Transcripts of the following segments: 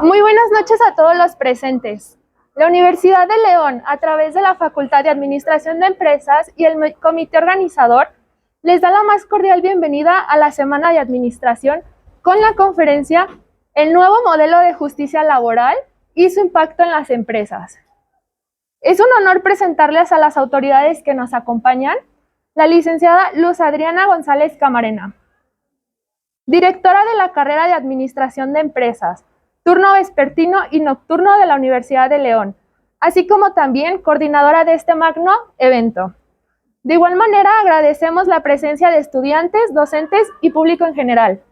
Muy buenas noches a todos los presentes. La Universidad de León, a través de la Facultad de Administración de Empresas y el comité organizador, les da la más cordial bienvenida a la Semana de Administración con la conferencia El nuevo modelo de justicia laboral y su impacto en las empresas. Es un honor presentarles a las autoridades que nos acompañan, la licenciada Luz Adriana González Camarena, directora de la carrera de Administración de Empresas, turno vespertino y nocturno de la Universidad de León, así como también coordinadora de este magno evento. De igual manera, agradecemos la presencia de estudiantes, docentes y público en general.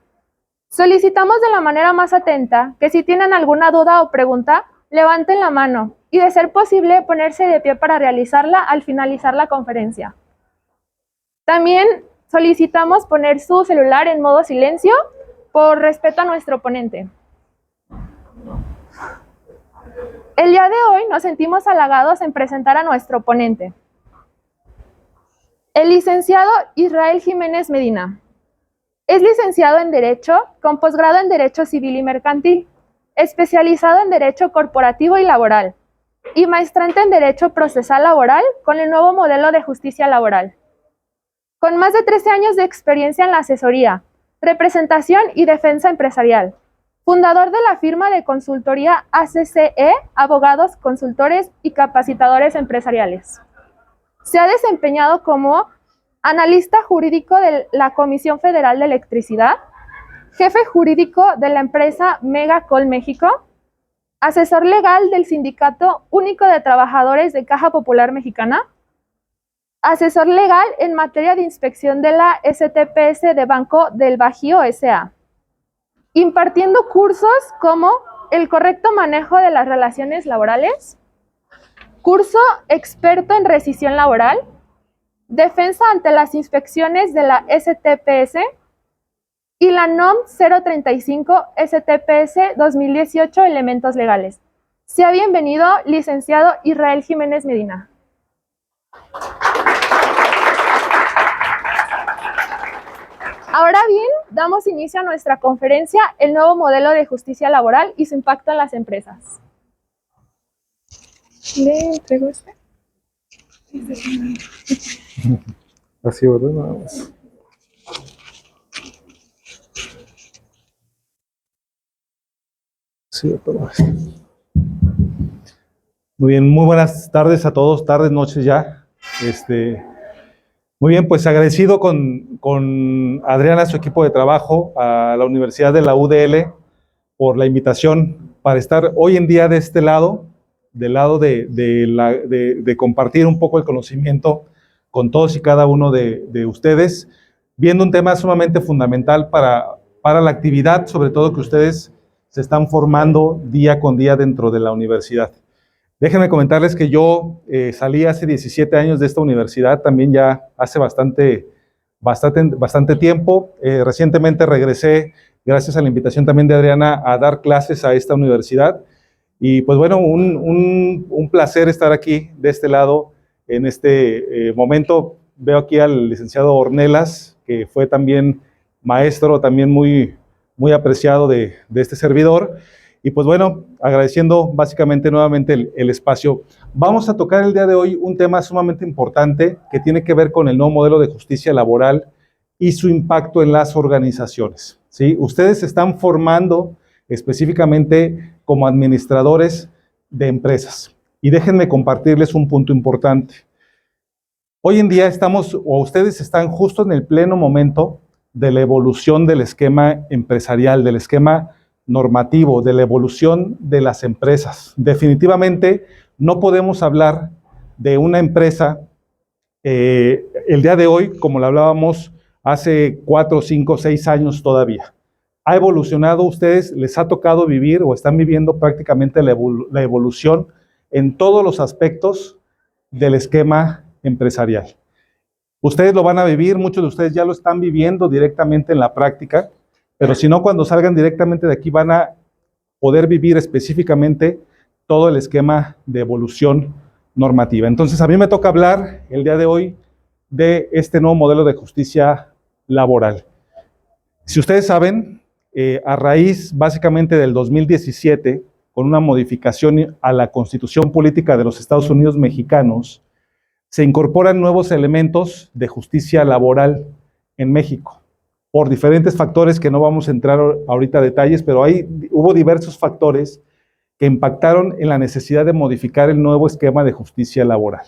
Solicitamos de la manera más atenta que si tienen alguna duda o pregunta, levanten la mano y, de ser posible, ponerse de pie para realizarla al finalizar la conferencia. También solicitamos poner su celular en modo silencio por respeto a nuestro ponente. El día de hoy nos sentimos halagados en presentar a nuestro ponente, el licenciado Israel Jiménez Medina. Es licenciado en Derecho con posgrado en Derecho Civil y Mercantil, especializado en Derecho Corporativo y Laboral, y maestrante en Derecho Procesal Laboral con el nuevo modelo de justicia laboral. Con más de 13 años de experiencia en la asesoría, representación y defensa empresarial, fundador de la firma de consultoría ACCE, abogados, consultores y capacitadores empresariales. Se ha desempeñado como analista jurídico de la Comisión Federal de Electricidad, jefe jurídico de la empresa Megacol México, asesor legal del Sindicato Único de Trabajadores de Caja Popular Mexicana, asesor legal en materia de inspección de la STPS de Banco del Bajío S.A., impartiendo cursos como el correcto manejo de las relaciones laborales, curso experto en rescisión laboral, defensa ante las inspecciones de la STPS y la NOM 035 STPS 2018 elementos legales. Sea bienvenido, licenciado Israel Jiménez Medina. Ahora bien, damos inicio a nuestra conferencia, el nuevo modelo de justicia laboral y su impacto en las empresas. ¿Le entrego este? Así, ¿verdad? Nada más. Sí, pero... Muy bien, muy buenas tardes a todos, tardes, noches ya. Muy bien, pues agradecido con Adriana, su equipo de trabajo, a la Universidad de la UDL, por la invitación para estar hoy en día de este lado, del lado de compartir un poco el conocimiento con todos y cada uno de ustedes, viendo un tema sumamente fundamental para la actividad, sobre todo que ustedes se están formando día con día dentro de la universidad. Déjenme comentarles que yo salí hace 17 años de esta universidad, también ya hace bastante tiempo. Recientemente regresé, gracias a la invitación también de Adriana, a dar clases a esta universidad. Y pues bueno, un placer estar aquí de este lado en este momento. Veo aquí al licenciado Ornelas, que fue también maestro, también muy apreciado de este servidor. Y pues bueno, agradeciendo básicamente nuevamente el espacio. Vamos a tocar el día de hoy un tema sumamente importante que tiene que ver con el nuevo modelo de justicia laboral y su impacto en las organizaciones, ¿sí? Ustedes se están formando específicamente como administradores de empresas. Y déjenme compartirles un punto importante. Hoy en día ustedes están justo en el pleno momento de la evolución del esquema empresarial, del esquema normativo, de la evolución de las empresas. Definitivamente no podemos hablar de una empresa el día de hoy, como lo hablábamos hace 4, 5, 6 años todavía. Ha evolucionado, ustedes les ha tocado vivir o están viviendo prácticamente la evolución en todos los aspectos del esquema empresarial. Ustedes lo van a vivir, muchos de ustedes ya lo están viviendo directamente en la práctica, pero si no, cuando salgan directamente de aquí van a poder vivir específicamente todo el esquema de evolución normativa. Entonces, a mí me toca hablar el día de hoy de este nuevo modelo de justicia laboral. Si ustedes saben, a raíz básicamente del 2017, con una modificación a la Constitución Política de los Estados Unidos Mexicanos, se incorporan nuevos elementos de justicia laboral en México, por diferentes factores que no vamos a entrar ahorita a detalles, pero hubo diversos factores que impactaron en la necesidad de modificar el nuevo esquema de justicia laboral.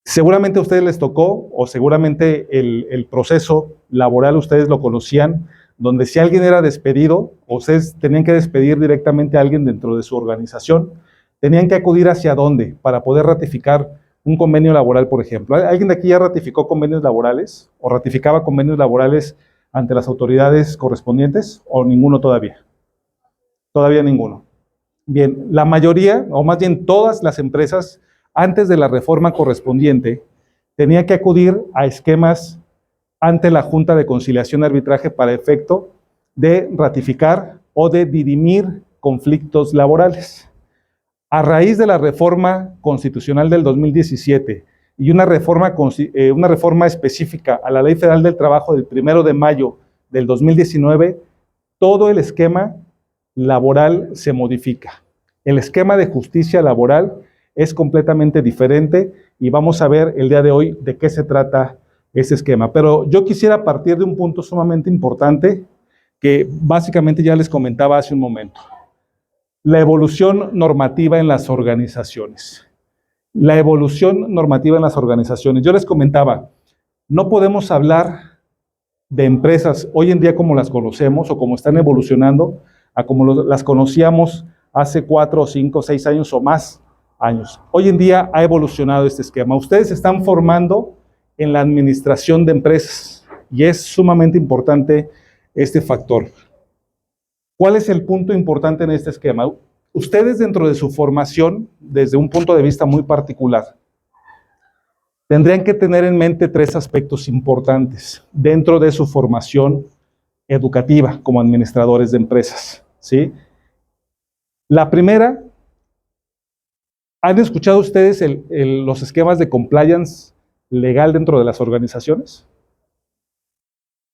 Seguramente a ustedes les tocó, o seguramente el proceso laboral ustedes lo conocían, donde si alguien era despedido, o ustedes tenían que despedir directamente a alguien dentro de su organización, tenían que acudir hacia dónde para poder ratificar un convenio laboral, por ejemplo. ¿Alguien de aquí ya ratificó convenios laborales o ratificaba convenios laborales ante las autoridades correspondientes o ninguno todavía? Todavía ninguno. Bien, la mayoría, o más bien todas las empresas, antes de la reforma correspondiente, tenían que acudir a esquemas ante la Junta de Conciliación y Arbitraje para efecto de ratificar o de dirimir conflictos laborales. A raíz de la reforma constitucional del 2017 y una reforma específica a la Ley Federal del Trabajo del 1 de mayo del 2019, todo el esquema laboral se modifica. El esquema de justicia laboral es completamente diferente y vamos a ver el día de hoy de qué se trata ese esquema. Pero yo quisiera partir de un punto sumamente importante que básicamente ya les comentaba hace un momento. La evolución normativa en las organizaciones. La evolución normativa en las organizaciones. Yo les comentaba, no podemos hablar de empresas hoy en día como las conocemos o como están evolucionando a como las conocíamos hace 4, 5, 6 años o más años. Hoy en día ha evolucionado este esquema. Ustedes se están formando en la administración de empresas y es sumamente importante este factor. ¿Cuál es el punto importante en este esquema? Ustedes dentro de su formación, desde un punto de vista muy particular, tendrían que tener en mente 3 aspectos importantes dentro de su formación educativa como administradores de empresas, ¿sí? La primera, ¿han escuchado ustedes los esquemas de compliance legal dentro de las organizaciones?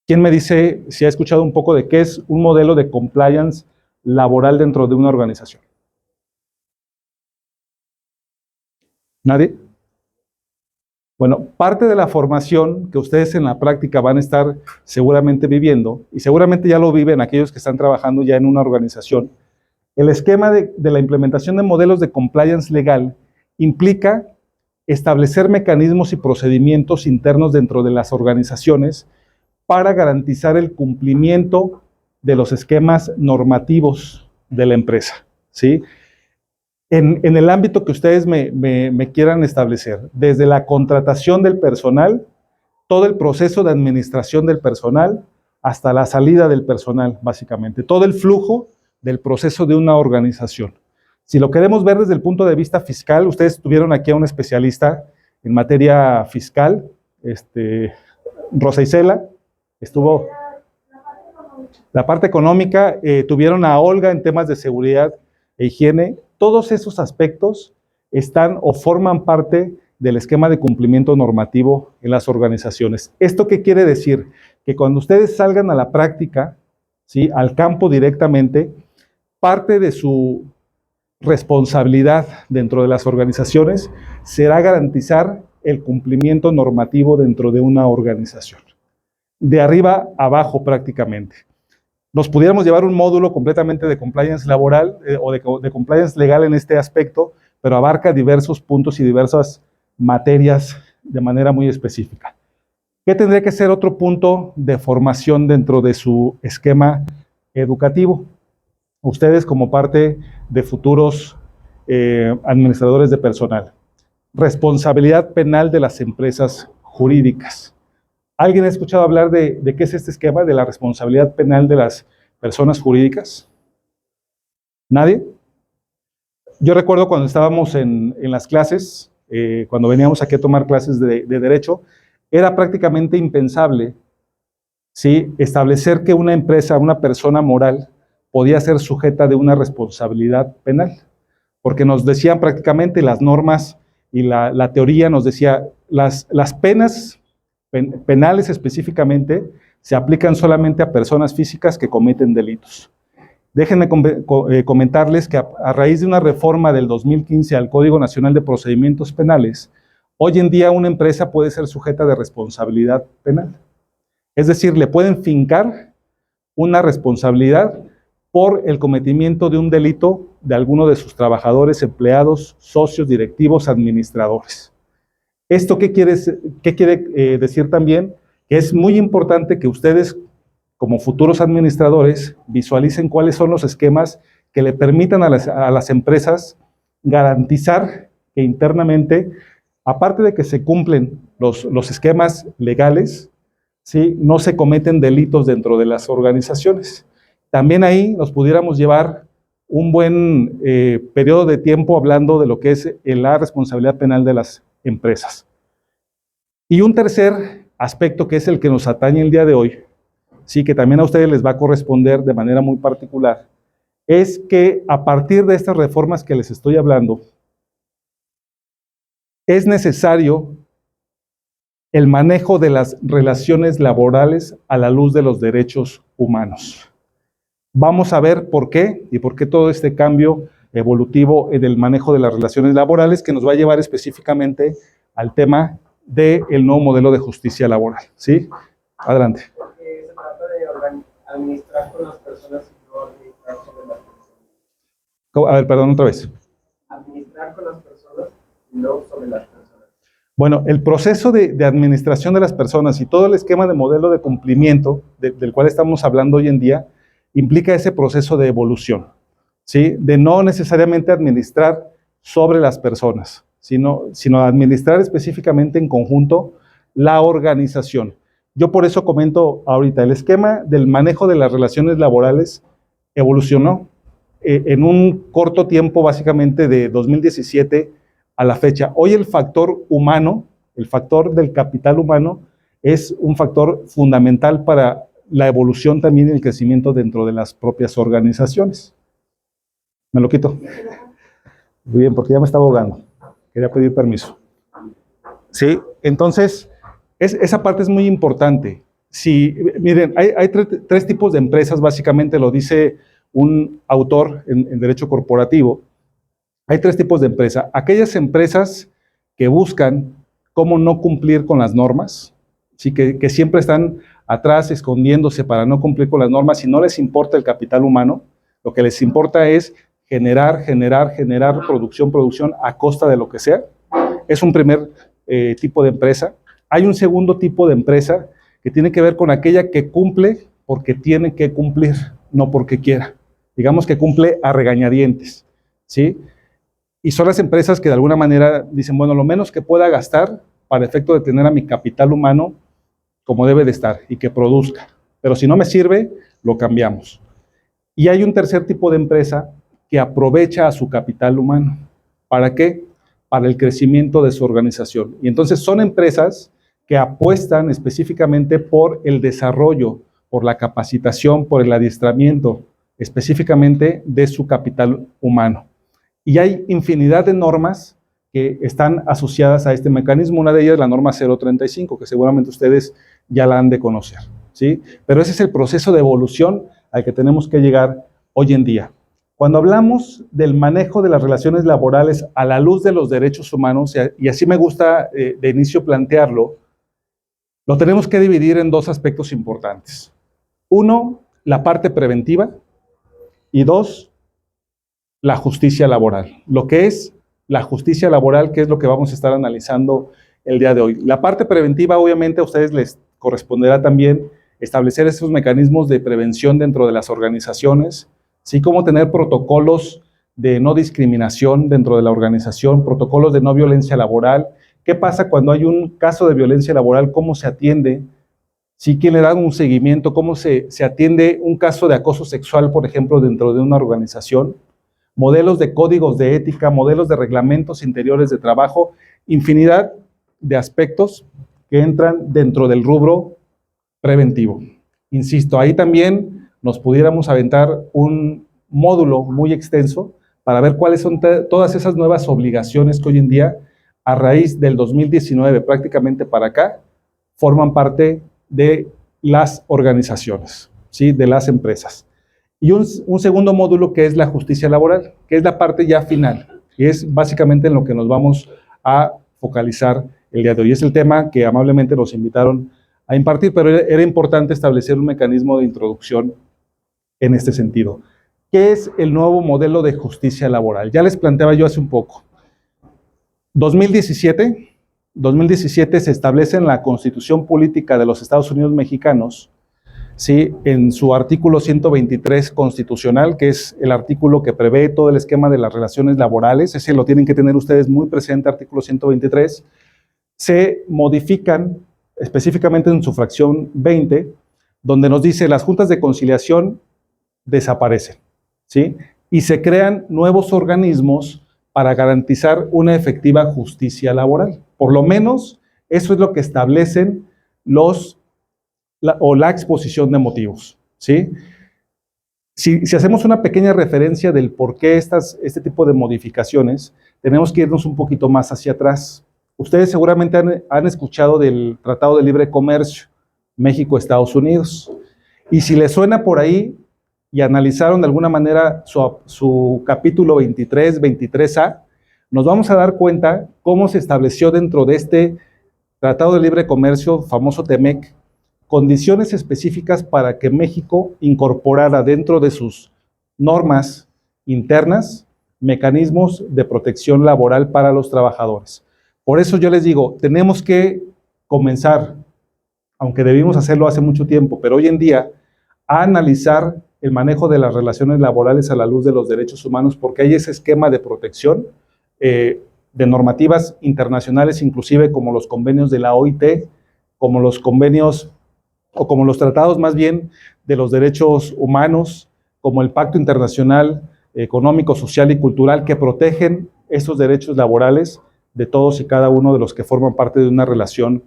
¿Quién me dice si ha escuchado un poco de qué es un modelo de compliance laboral dentro de una organización? ¿Nadie? Bueno, parte de la formación que ustedes en la práctica van a estar seguramente viviendo, y seguramente ya lo viven aquellos que están trabajando ya en una organización, el esquema de la implementación de modelos de compliance legal implica establecer mecanismos y procedimientos internos dentro de las organizaciones para garantizar el cumplimiento de los esquemas normativos de la empresa, ¿sí? En el ámbito que ustedes me quieran establecer, desde la contratación del personal, todo el proceso de administración del personal, hasta la salida del personal, básicamente, todo el flujo del proceso de una organización. Si lo queremos ver desde el punto de vista fiscal, ustedes tuvieron aquí a un especialista en materia fiscal, Rosa Isela, estuvo la parte económica, tuvieron a Olga en temas de seguridad e higiene. Todos esos aspectos están o forman parte del esquema de cumplimiento normativo en las organizaciones. ¿Esto qué quiere decir? Que cuando ustedes salgan a la práctica, ¿sí?, al campo directamente, parte de su responsabilidad dentro de las organizaciones será garantizar el cumplimiento normativo dentro de una organización. De arriba a abajo prácticamente. Nos pudiéramos llevar un módulo completamente de compliance laboral o de compliance legal en este aspecto, pero abarca diversos puntos y diversas materias de manera muy específica. ¿Qué tendría que ser otro punto de formación dentro de su esquema educativo? Ustedes como parte de futuros administradores de personal. Responsabilidad penal de las empresas jurídicas. ¿Alguien ha escuchado hablar de qué es este esquema de la responsabilidad penal de las personas jurídicas? ¿Nadie? Yo recuerdo cuando estábamos en las clases, cuando veníamos aquí a tomar clases de Derecho, era prácticamente impensable, ¿sí?, establecer que una empresa, una persona moral, podía ser sujeta de una responsabilidad penal. Porque nos decían prácticamente las normas y la teoría nos decía, las penas penales específicamente se aplican solamente a personas físicas que cometen delitos. Déjenme comentarles que a raíz de una reforma del 2015 al Código Nacional de Procedimientos Penales, hoy en día una empresa puede ser sujeta de responsabilidad penal. Es decir, le pueden fincar una responsabilidad por el cometimiento de un delito de alguno de sus trabajadores, empleados, socios, directivos, administradores. ¿Esto qué quiere decir también? Que es muy importante que ustedes, como futuros administradores, visualicen cuáles son los esquemas que le permitan a las empresas garantizar que internamente, aparte de que se cumplen los esquemas legales, ¿sí?, no se cometen delitos dentro de las organizaciones. También ahí nos pudiéramos llevar un buen periodo de tiempo hablando de lo que es la responsabilidad penal de las empresas. Y un tercer aspecto, que es el que nos atañe el día de hoy, sí, que también a ustedes les va a corresponder de manera muy particular, es que a partir de estas reformas que les estoy hablando, es necesario el manejo de las relaciones laborales a la luz de los derechos humanos. Vamos a ver por qué y por qué todo este cambio evolutivo en el manejo de las relaciones laborales, que nos va a llevar específicamente al tema del nuevo modelo de justicia laboral. ¿Sí? Adelante. Porque se trata de administrar con las personas y no administrar sobre las personas. A ver, perdón, otra vez. Administrar con las personas y no sobre las personas. Bueno, el proceso de administración de las personas y todo el esquema de modelo de cumplimiento del cual estamos hablando hoy en día implica ese proceso de evolución, ¿sí? De no necesariamente administrar sobre las personas, sino administrar específicamente en conjunto la organización. Yo por eso comento ahorita, el esquema del manejo de las relaciones laborales evolucionó en un corto tiempo, básicamente de 2017 a la fecha. Hoy el factor humano, el factor del capital humano, es un factor fundamental para la evolución también y el crecimiento dentro de las propias organizaciones. ¿Me lo quito? Muy bien, porque ya me estaba ahogando. Quería pedir permiso. Sí, entonces, esa parte es muy importante. Si, miren, hay tres tipos de empresas, básicamente lo dice un autor en Derecho Corporativo. Hay tres tipos de empresas. Aquellas empresas que buscan cómo no cumplir con las normas, ¿sí? que siempre están atrás escondiéndose para no cumplir con las normas y no les importa el capital humano. Lo que les importa es generar producción a costa de lo que sea. Es un primer tipo de empresa. Hay un segundo tipo de empresa que tiene que ver con aquella que cumple porque tiene que cumplir, no porque quiera. Digamos que cumple a regañadientes, ¿sí? Y son las empresas que de alguna manera dicen, bueno, lo menos que pueda gastar para efecto de tener a mi capital humano como debe de estar y que produzca. Pero si no me sirve, lo cambiamos. Y hay un tercer tipo de empresa que aprovecha a su capital humano. ¿Para qué? Para el crecimiento de su organización. Y entonces son empresas que apuestan específicamente por el desarrollo, por la capacitación, por el adiestramiento, específicamente de su capital humano. Y hay infinidad de normas que están asociadas a este mecanismo. Una de ellas es la norma 035, que seguramente ustedes ya la han de conocer, ¿sí? Pero ese es el proceso de evolución al que tenemos que llegar hoy en día. Cuando hablamos del manejo de las relaciones laborales a la luz de los derechos humanos, y así me gusta de inicio plantearlo, lo tenemos que dividir en dos aspectos importantes. Uno, la parte preventiva, y dos, la justicia laboral. Lo que es la justicia laboral, que es lo que vamos a estar analizando el día de hoy. La parte preventiva, obviamente, a ustedes les corresponderá también establecer esos mecanismos de prevención dentro de las organizaciones, así como tener protocolos de no discriminación dentro de la organización, protocolos de no violencia laboral. ¿Qué pasa cuando hay un caso de violencia laboral? ¿Cómo se atiende? ¿Sí? ¿Quién le da un seguimiento? ¿Cómo se atiende un caso de acoso sexual, por ejemplo, dentro de una organización? Modelos de códigos de ética, modelos de reglamentos interiores de trabajo, infinidad de aspectos que entran dentro del rubro preventivo. Insisto, ahí también nos pudiéramos aventar un módulo muy extenso para ver cuáles son todas esas nuevas obligaciones que hoy en día, a raíz del 2019 prácticamente para acá, forman parte de las organizaciones, ¿sí? De las empresas. Y un segundo módulo que es la justicia laboral, que es la parte ya final, y es básicamente en lo que nos vamos a focalizar el día de hoy. Es el tema que amablemente nos invitaron a impartir, pero era importante establecer un mecanismo de introducción en este sentido. ¿Qué es el nuevo modelo de justicia laboral? Ya les planteaba yo hace un poco. 2017 se establece en la Constitución Política de los Estados Unidos Mexicanos, ¿sí? En su artículo 123 constitucional, que es el artículo que prevé todo el esquema de las relaciones laborales, ese lo tienen que tener ustedes muy presente, artículo 123, se modifican específicamente en su fracción 20, donde nos dice las juntas de conciliación desaparecen, ¿sí? Y se crean nuevos organismos para garantizar una efectiva justicia laboral. Por lo menos eso es lo que establecen la exposición de motivos, ¿sí? Si hacemos una pequeña referencia del por qué este tipo de modificaciones, tenemos que irnos un poquito más hacia atrás. Ustedes seguramente han escuchado del Tratado de Libre Comercio México-Estados Unidos. Y si les suena por ahí y analizaron de alguna manera su capítulo 23, 23A, nos vamos a dar cuenta cómo se estableció dentro de este Tratado de Libre Comercio, famoso TEMEC, condiciones específicas para que México incorporara dentro de sus normas internas mecanismos de protección laboral para los trabajadores. Por eso yo les digo, tenemos que comenzar, aunque debimos hacerlo hace mucho tiempo, pero hoy en día, a analizar el manejo de las relaciones laborales a la luz de los derechos humanos, porque hay ese esquema de protección de normativas internacionales, inclusive como los convenios de la OIT, como los convenios o como los tratados más bien de los derechos humanos, como el Pacto Internacional Económico, Social y Cultural, que protegen estos derechos laborales de todos y cada uno de los que forman parte de una relación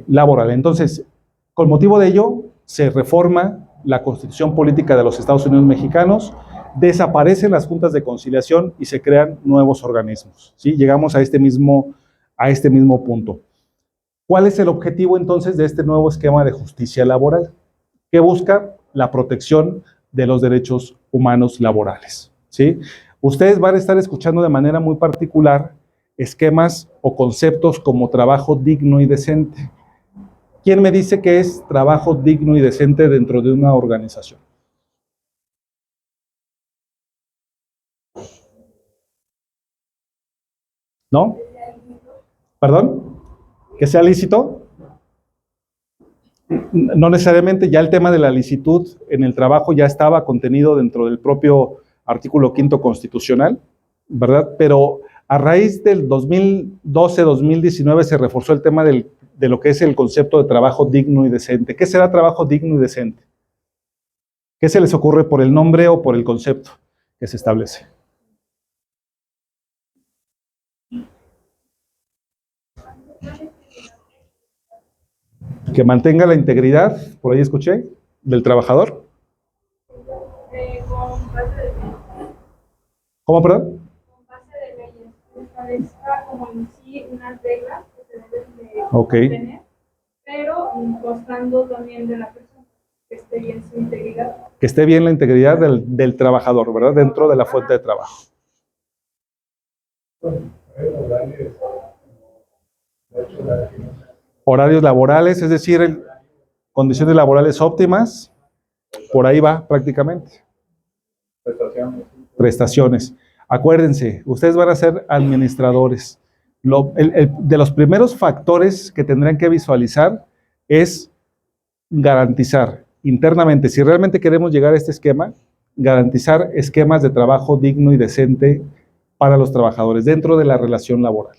laboral. Entonces, con motivo de ello, se reforma la Constitución Política de los Estados Unidos Mexicanos, desaparecen las juntas de conciliación y se crean nuevos organismos, ¿sí? Llegamos a este mismo punto. ¿Cuál es el objetivo entonces de este nuevo esquema de justicia laboral? Que busca la protección de los derechos humanos laborales, ¿sí? Ustedes van a estar escuchando de manera muy particular esquemas o conceptos como trabajo digno y decente. ¿Quién me dice qué es trabajo digno y decente dentro de una organización? ¿No? ¿Perdón? ¿Que sea lícito? No necesariamente, ya el tema de la licitud en el trabajo ya estaba contenido dentro del propio artículo 5º constitucional, ¿verdad? Pero a raíz del 2012-2019 se reforzó el tema de lo que es el concepto de trabajo digno y decente. ¿Qué será trabajo digno y decente? ¿Qué se les ocurre por el nombre o por el concepto que se establece? Que mantenga la integridad, por ahí escuché, del trabajador. Con base de leyes. ¿Cómo, perdón? Con base de leyes. Establezca como en sí unas reglas que se deben de Okay. tener, pero constando también de la persona, que esté bien su integridad. Que esté bien la integridad del trabajador, ¿verdad? Dentro de la fuente de trabajo. Horarios laborales, es decir, condiciones laborales óptimas, por ahí va prácticamente. Prestaciones. Acuérdense, ustedes van a ser administradores. De los primeros factores que tendrán que visualizar es garantizar internamente, si realmente queremos llegar a este esquema, garantizar esquemas de trabajo digno y decente para los trabajadores dentro de la relación laboral.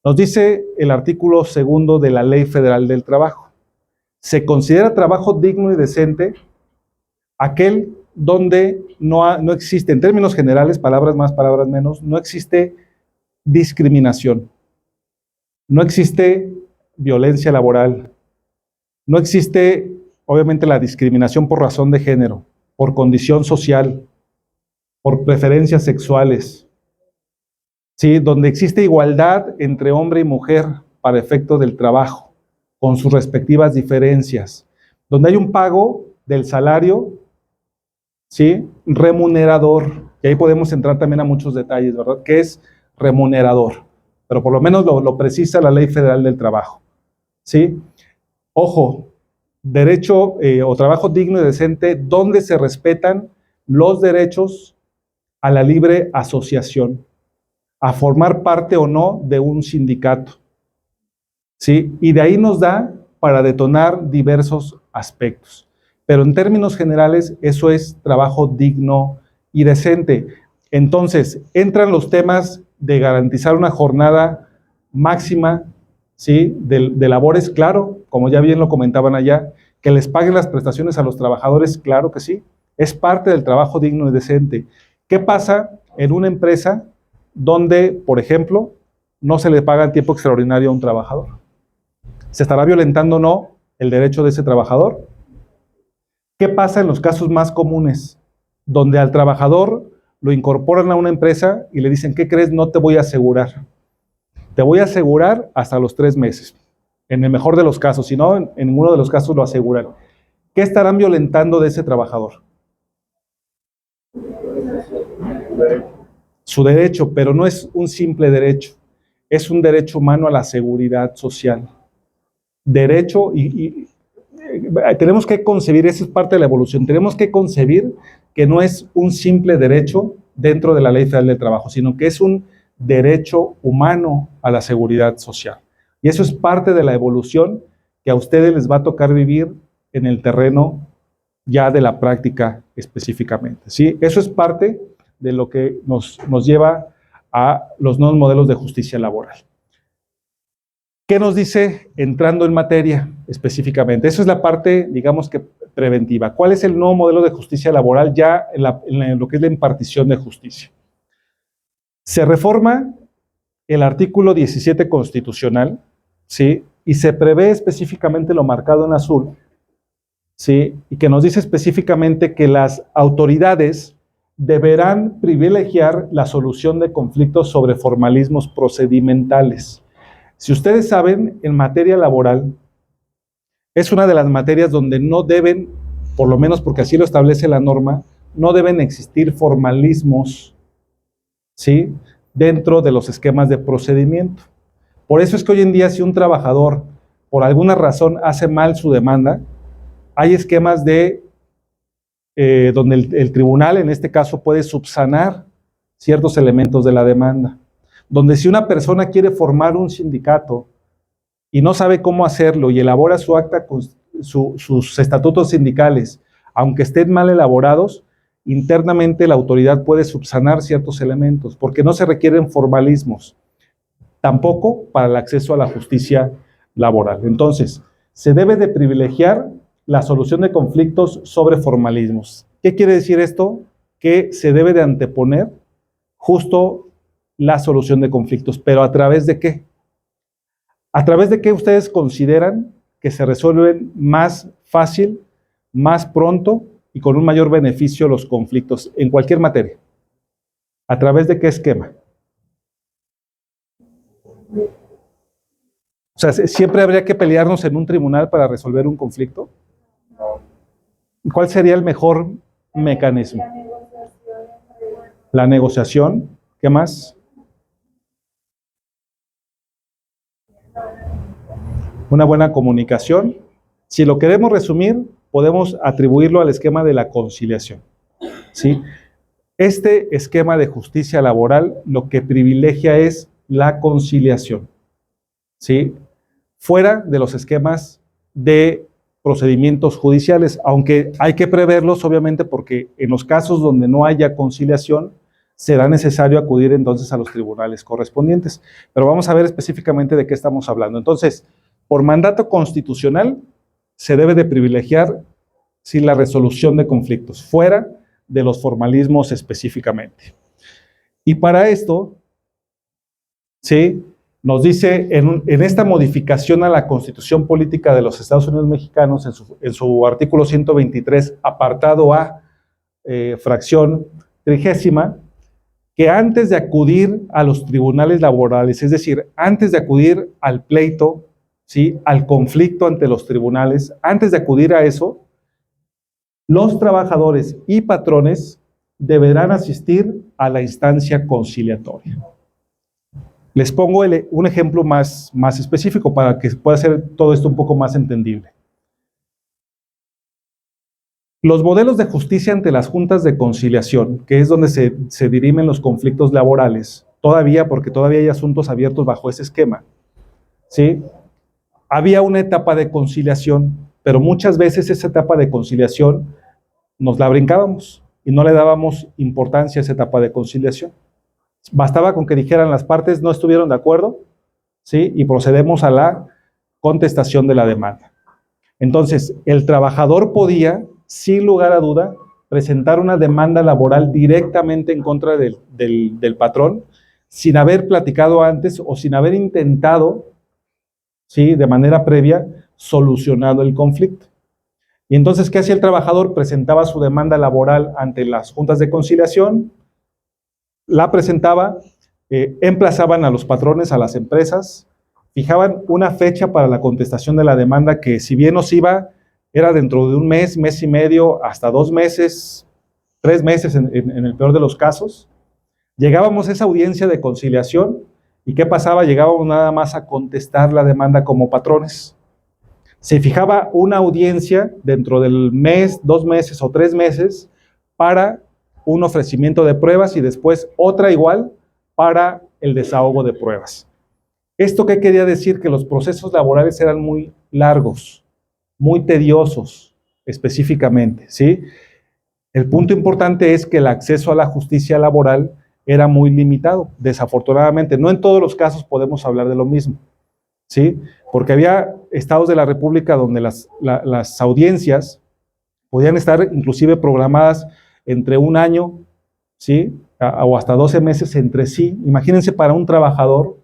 Nos dice el artículo 2º de la Ley Federal del Trabajo. Se considera trabajo digno y decente aquel donde no existe, en términos generales, palabras más, palabras menos, no existe discriminación, no existe violencia laboral, no existe, obviamente, la discriminación por razón de género, por condición social, por preferencias sexuales, ¿sí? Donde existe igualdad entre hombre y mujer para efecto del trabajo, con sus respectivas diferencias, donde hay un pago del salario, ¿sí? Remunerador, y ahí podemos entrar también a muchos detalles, ¿verdad? ¿Qué es remunerador? Pero por lo menos lo precisa la Ley Federal del Trabajo, ¿sí? Ojo, derecho o trabajo digno y decente, donde se respetan los derechos a la libre asociación, a formar parte o no de un sindicato, ¿sí? Y de ahí nos da para detonar diversos aspectos. Pero en términos generales, eso es trabajo digno y decente. Entonces, entran los temas de garantizar una jornada máxima, ¿sí? de labores, claro, como ya bien lo comentaban allá, que les paguen las prestaciones a los trabajadores, claro que sí, es parte del trabajo digno y decente. ¿Qué pasa en una empresa donde, por ejemplo, no se le paga tiempo extraordinario a un trabajador? ¿Se estará violentando o no el derecho de ese trabajador? ¿Qué pasa en los casos más comunes? Donde al trabajador lo incorporan a una empresa y le dicen, ¿qué crees? No te voy a asegurar. Te voy a asegurar hasta los 3 meses. En el mejor de los casos, si no, en ninguno de los casos lo aseguran. ¿Qué estarán violentando de ese trabajador? Su derecho, pero no es un simple derecho. Es un derecho humano a la seguridad social. Derecho tenemos que concebir, esa es parte de la evolución, tenemos que concebir que no es un simple derecho dentro de la Ley Federal del Trabajo, sino que es un derecho humano a la seguridad social. Y eso es parte de la evolución que a ustedes les va a tocar vivir en el terreno ya de la práctica específicamente, ¿sí? Eso es parte de lo que nos lleva a los nuevos modelos de justicia laboral. ¿Qué nos dice entrando en materia específicamente? Eso es la parte, digamos que preventiva. ¿Cuál es el nuevo modelo de justicia laboral ya en lo que es la impartición de justicia? Se reforma el artículo 17 constitucional, ¿sí? Y se prevé específicamente lo marcado en azul, ¿sí? Y que nos dice específicamente que las autoridades deberán privilegiar la solución de conflictos sobre formalismos procedimentales. Si ustedes saben, en materia laboral, es una de las materias donde no deben, por lo menos porque así lo establece la norma, no deben existir formalismos, ¿sí? Dentro de los esquemas de procedimiento. Por eso es que hoy en día, si un trabajador, por alguna razón, hace mal su demanda, hay esquemas de donde el tribunal, en este caso, puede subsanar ciertos elementos de la demanda. Donde si una persona quiere formar un sindicato y no sabe cómo hacerlo y elabora su acta, sus estatutos sindicales, aunque estén mal elaborados, internamente la autoridad puede subsanar ciertos elementos, porque no se requieren formalismos, tampoco para el acceso a la justicia laboral. Entonces, se debe de privilegiar la solución de conflictos sobre formalismos. ¿Qué quiere decir esto? Que se debe de anteponer justo la solución de conflictos, pero ¿a través de qué? ¿A través de qué ustedes consideran que se resuelven más fácil, más pronto y con un mayor beneficio los conflictos en cualquier materia? ¿A través de qué esquema? O sea, ¿siempre habría que pelearnos en un tribunal para resolver un conflicto? ¿Cuál sería el mejor mecanismo? La negociación. ¿Qué más? Una buena comunicación. Si lo queremos resumir, podemos atribuirlo al esquema de la conciliación, ¿sí? Este esquema de justicia laboral lo que privilegia es la conciliación, ¿sí? Fuera de los esquemas de procedimientos judiciales, aunque hay que preverlos, obviamente, porque en los casos donde no haya conciliación, será necesario acudir entonces a los tribunales correspondientes. Pero vamos a ver específicamente de qué estamos hablando. Entonces, por mandato constitucional, se debe de privilegiar la resolución de conflictos, fuera de los formalismos específicamente. Y para esto, ¿sí?, nos dice en esta modificación a la Constitución Política de los Estados Unidos Mexicanos, en su artículo 123, apartado A, fracción 30, que antes de acudir a los tribunales laborales, es decir, antes de acudir al pleito, ¿sí?, al conflicto ante los tribunales, antes de acudir a eso, los trabajadores y patrones deberán asistir a la instancia conciliatoria. Les pongo un ejemplo más específico para que pueda ser todo esto un poco más entendible. Los modelos de justicia ante las juntas de conciliación, que es donde se dirimen los conflictos laborales, porque todavía hay asuntos abiertos bajo ese esquema, ¿sí? Había una etapa de conciliación, pero muchas veces esa etapa de conciliación nos la brincábamos y no le dábamos importancia a esa etapa de conciliación. Bastaba con que dijeran las partes no estuvieron de acuerdo, ¿sí?, y procedemos a la contestación de la demanda. Entonces, el trabajador podía, sin lugar a duda, presentar una demanda laboral directamente en contra del patrón, sin haber platicado antes o sin haber intentado, ¿sí?, de manera previa, solucionado el conflicto. Y entonces, ¿qué hacía el trabajador? Presentaba su demanda laboral ante las juntas de conciliación, la presentaba, emplazaban a los patrones, a las empresas, fijaban una fecha para la contestación de la demanda que, si bien nos iba, era dentro de un mes, mes y medio, hasta 2 meses, 3 meses en el peor de los casos. Llegábamos a esa audiencia de conciliación y ¿qué pasaba? Llegábamos nada más a contestar la demanda como patrones. Se fijaba una audiencia dentro del mes, 2 meses o 3 meses para un ofrecimiento de pruebas y después otra igual para el desahogo de pruebas. ¿Esto qué quería decir? Que los procesos laborales eran muy largos, muy tediosos específicamente, ¿sí? El punto importante es que el acceso a la justicia laboral era muy limitado, desafortunadamente. No en todos los casos podemos hablar de lo mismo, ¿sí? Porque había estados de la República donde las audiencias podían estar inclusive programadas entre 1 año, ¿sí?, o hasta 12 meses entre sí. Imagínense para un trabajador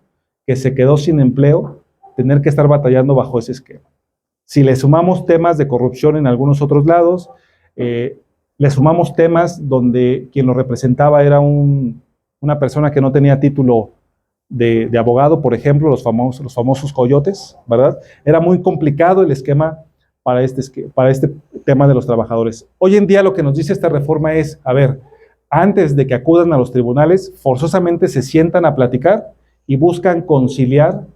que se quedó sin empleo, tener que estar batallando bajo ese esquema. Si le sumamos temas de corrupción en algunos otros lados, le sumamos temas donde quien lo representaba era una persona que no tenía título de abogado, por ejemplo, los famosos coyotes, ¿verdad? Era muy complicado el esquema para este tema de los trabajadores. Hoy en día lo que nos dice esta reforma es, a ver, antes de que acudan a los tribunales, forzosamente se sientan a platicar y buscan conciliar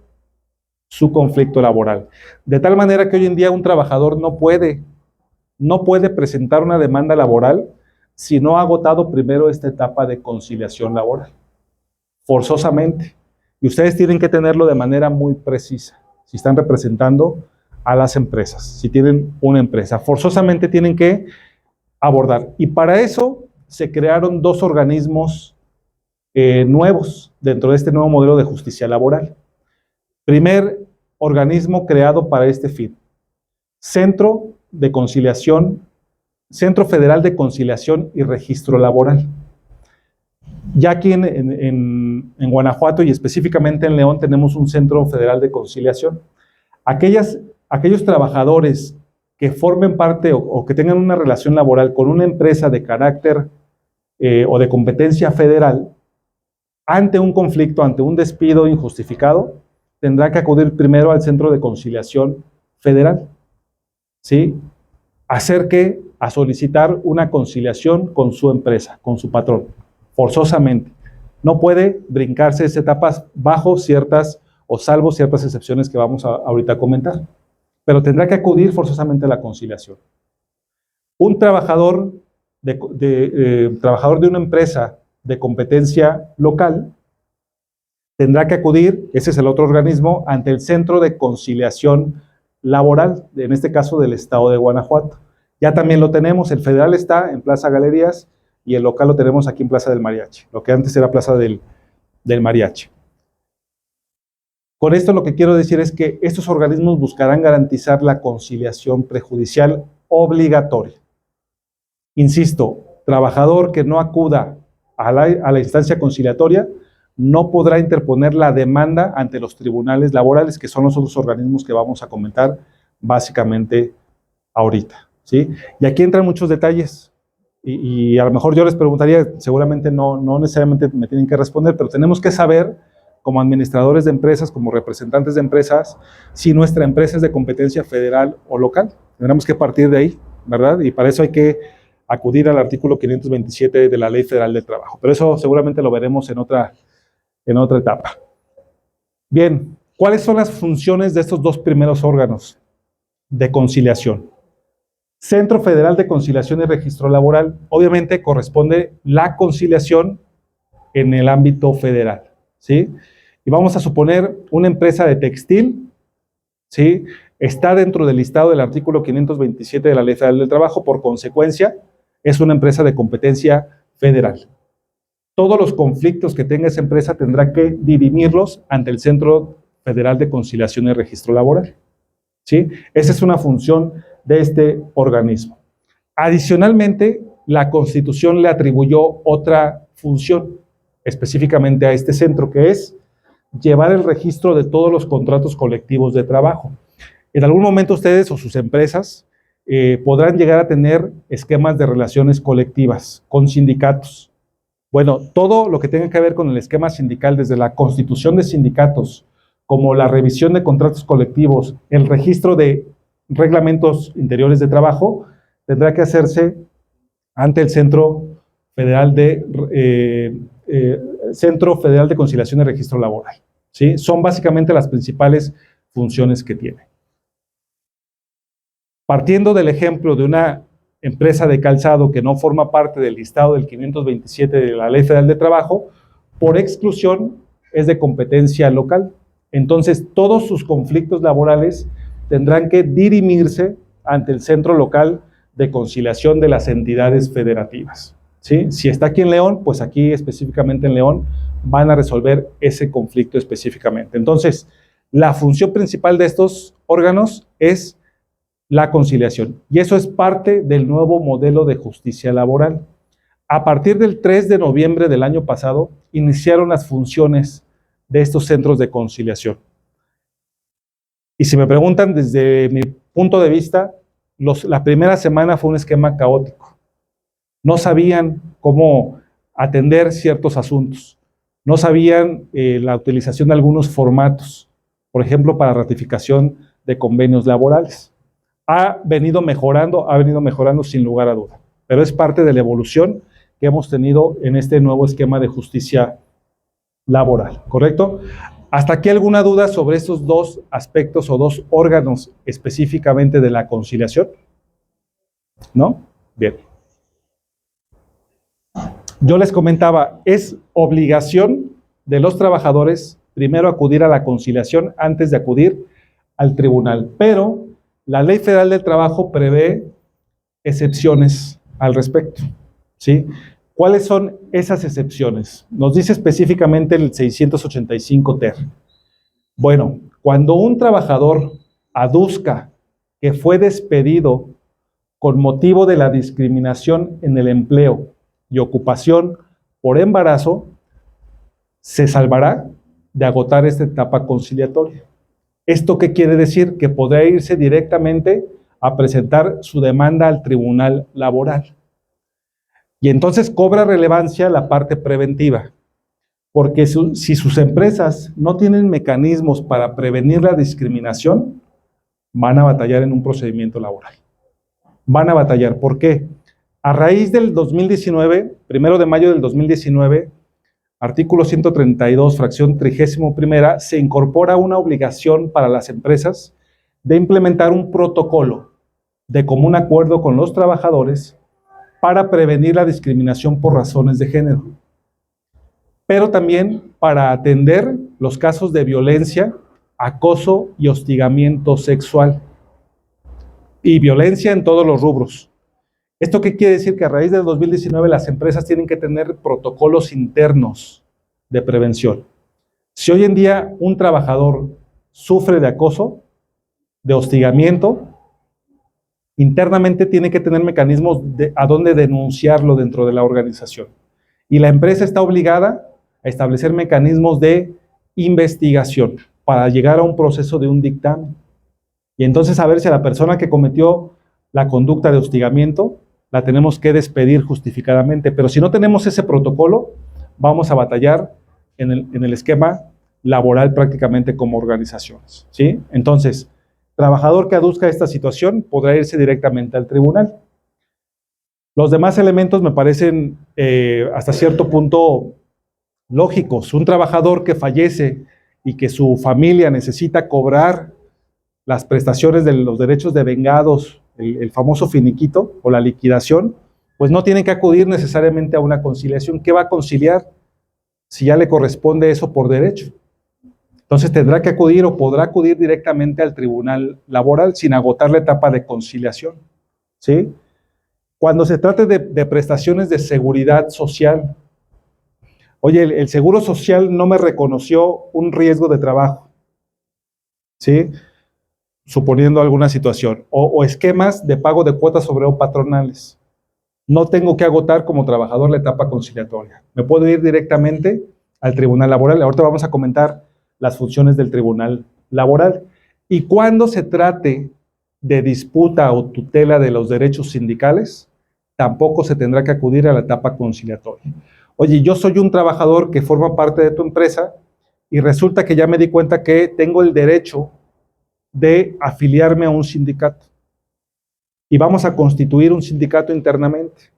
su conflicto laboral. De tal manera que hoy en día un trabajador no puede presentar una demanda laboral si no ha agotado primero esta etapa de conciliación laboral. Forzosamente. Y ustedes tienen que tenerlo de manera muy precisa. Si están representando a las empresas, si tienen una empresa, forzosamente tienen que abordar. Y para eso se crearon 2 organismos nuevos dentro de este nuevo modelo de justicia laboral. Primer organismo creado para este fin, Centro Federal de Conciliación y Registro Laboral. Ya aquí en Guanajuato y específicamente en León tenemos un Centro Federal de Conciliación. Aquellos trabajadores que formen parte o que tengan una relación laboral con una empresa de carácter o de competencia federal, ante un conflicto, ante un despido injustificado, tendrá que acudir primero al Centro de Conciliación Federal, ¿sí? A solicitar una conciliación con su empresa, con su patrón, forzosamente. No puede brincarse esa etapa bajo ciertas o salvo ciertas excepciones que vamos ahorita a comentar, pero tendrá que acudir forzosamente a la conciliación. Un trabajador de una empresa de competencia local tendrá que acudir, ese es el otro organismo, ante el Centro de Conciliación Laboral, en este caso del estado de Guanajuato. Ya también lo tenemos, el federal está en Plaza Galerías y el local lo tenemos aquí en Plaza del Mariachi, lo que antes era Plaza del Mariachi. Con esto lo que quiero decir es que estos organismos buscarán garantizar la conciliación prejudicial obligatoria. Insisto, trabajador que no acuda a la instancia conciliatoria no podrá interponer la demanda ante los tribunales laborales, que son los otros organismos que vamos a comentar básicamente ahorita, ¿sí? Y aquí entran muchos detalles y a lo mejor yo les preguntaría, seguramente no necesariamente me tienen que responder, pero tenemos que saber como administradores de empresas, como representantes de empresas, si nuestra empresa es de competencia federal o local. Tendremos que partir de ahí, ¿verdad? Y para eso hay que acudir al artículo 527 de la Ley Federal del Trabajo. Pero eso seguramente lo veremos en otra etapa. Bien, ¿cuáles son las funciones de estos dos primeros órganos de conciliación? Centro Federal de Conciliación y Registro Laboral. Obviamente corresponde la conciliación en el ámbito federal, ¿sí? Y vamos a suponer una empresa de textil, ¿sí? Está dentro del listado del artículo 527 de la Ley Federal del Trabajo, por consecuencia, es una empresa de competencia federal. Todos los conflictos que tenga esa empresa tendrá que dirimirlos ante el Centro Federal de Conciliación y Registro Laboral, ¿sí? Esa es una función de este organismo. Adicionalmente, la Constitución le atribuyó otra función, específicamente a este centro, que es llevar el registro de todos los contratos colectivos de trabajo. En algún momento ustedes o sus empresas podrán llegar a tener esquemas de relaciones colectivas con sindicatos. Bueno, todo lo que tenga que ver con el esquema sindical, desde la constitución de sindicatos, como la revisión de contratos colectivos, el registro de reglamentos interiores de trabajo, tendrá que hacerse ante el Centro Federal de Conciliación y Registro Laboral, ¿sí? Son básicamente las principales funciones que tiene. Partiendo del ejemplo de una empresa de calzado que no forma parte del listado del 527 de la Ley Federal de Trabajo, por exclusión es de competencia local. Entonces, todos sus conflictos laborales tendrán que dirimirse ante el Centro Local de Conciliación de las entidades federativas, ¿sí? Si está aquí en León, pues aquí específicamente en León van a resolver ese conflicto específicamente. Entonces, la función principal de estos órganos es la conciliación, y eso es parte del nuevo modelo de justicia laboral. A partir del 3 de noviembre del año pasado, iniciaron las funciones de estos centros de conciliación. Y si me preguntan, desde mi punto de vista, la primera semana fue un esquema caótico. No sabían cómo atender ciertos asuntos. No sabían la utilización de algunos formatos, por ejemplo, para ratificación de convenios laborales. Ha venido mejorando sin lugar a duda, pero es parte de la evolución que hemos tenido en este nuevo esquema de justicia laboral, ¿correcto? ¿Hasta aquí alguna duda sobre estos dos aspectos o dos órganos específicamente de la conciliación? ¿No? Bien. Yo les comentaba, es obligación de los trabajadores primero acudir a la conciliación antes de acudir al tribunal, pero la Ley Federal del Trabajo prevé excepciones al respecto, ¿sí? ¿Cuáles son esas excepciones? Nos dice específicamente el 685 ter. Bueno, cuando un trabajador aduzca que fue despedido con motivo de la discriminación en el empleo y ocupación por embarazo, se salvará de agotar esta etapa conciliatoria. ¿Esto qué quiere decir? Que podrá irse directamente a presentar su demanda al tribunal laboral. Y entonces cobra relevancia la parte preventiva, porque si sus empresas no tienen mecanismos para prevenir la discriminación, van a batallar en un procedimiento laboral. Van a batallar. ¿Por qué? A raíz del 2019, 1 de mayo del 2019, artículo 132, fracción 31ª, se incorpora una obligación para las empresas de implementar un protocolo de común acuerdo con los trabajadores para prevenir la discriminación por razones de género, pero también para atender los casos de violencia, acoso y hostigamiento sexual, y violencia en todos los rubros. ¿Esto qué quiere decir? Que a raíz del 2019 las empresas tienen que tener protocolos internos de prevención. Si hoy en día un trabajador sufre de acoso, de hostigamiento, internamente tiene que tener mecanismos a dónde denunciarlo dentro de la organización. Y la empresa está obligada a establecer mecanismos de investigación para llegar a un proceso de un dictamen. Y entonces saber si a la persona que cometió la conducta de hostigamiento la tenemos que despedir justificadamente. Pero si no tenemos ese protocolo, vamos a batallar en el esquema laboral prácticamente como organizaciones, ¿sí? Entonces, trabajador que aduzca esta situación podrá irse directamente al tribunal. Los demás elementos me parecen hasta cierto punto lógicos. Un trabajador que fallece y que su familia necesita cobrar las prestaciones de los derechos devengados, el famoso finiquito o la liquidación, pues no tiene que acudir necesariamente a una conciliación. ¿Qué va a conciliar si ya le corresponde eso por derecho? Entonces tendrá que acudir o podrá acudir directamente al tribunal laboral sin agotar la etapa de conciliación, ¿sí? Cuando se trate de prestaciones de seguridad social, oye, el Seguro Social no me reconoció un riesgo de trabajo, ¿sí? Suponiendo alguna situación, o esquemas de pago de cuotas obrero patronales. No tengo que agotar como trabajador la etapa conciliatoria. Me puedo ir directamente al tribunal laboral. Ahorita vamos a comentar las funciones del tribunal laboral. Y cuando se trate de disputa o tutela de los derechos sindicales, tampoco se tendrá que acudir a la etapa conciliatoria. Oye, yo soy un trabajador que forma parte de tu empresa y resulta que ya me di cuenta que tengo el derecho de afiliarme a un sindicato. Y vamos a constituir un sindicato internamente.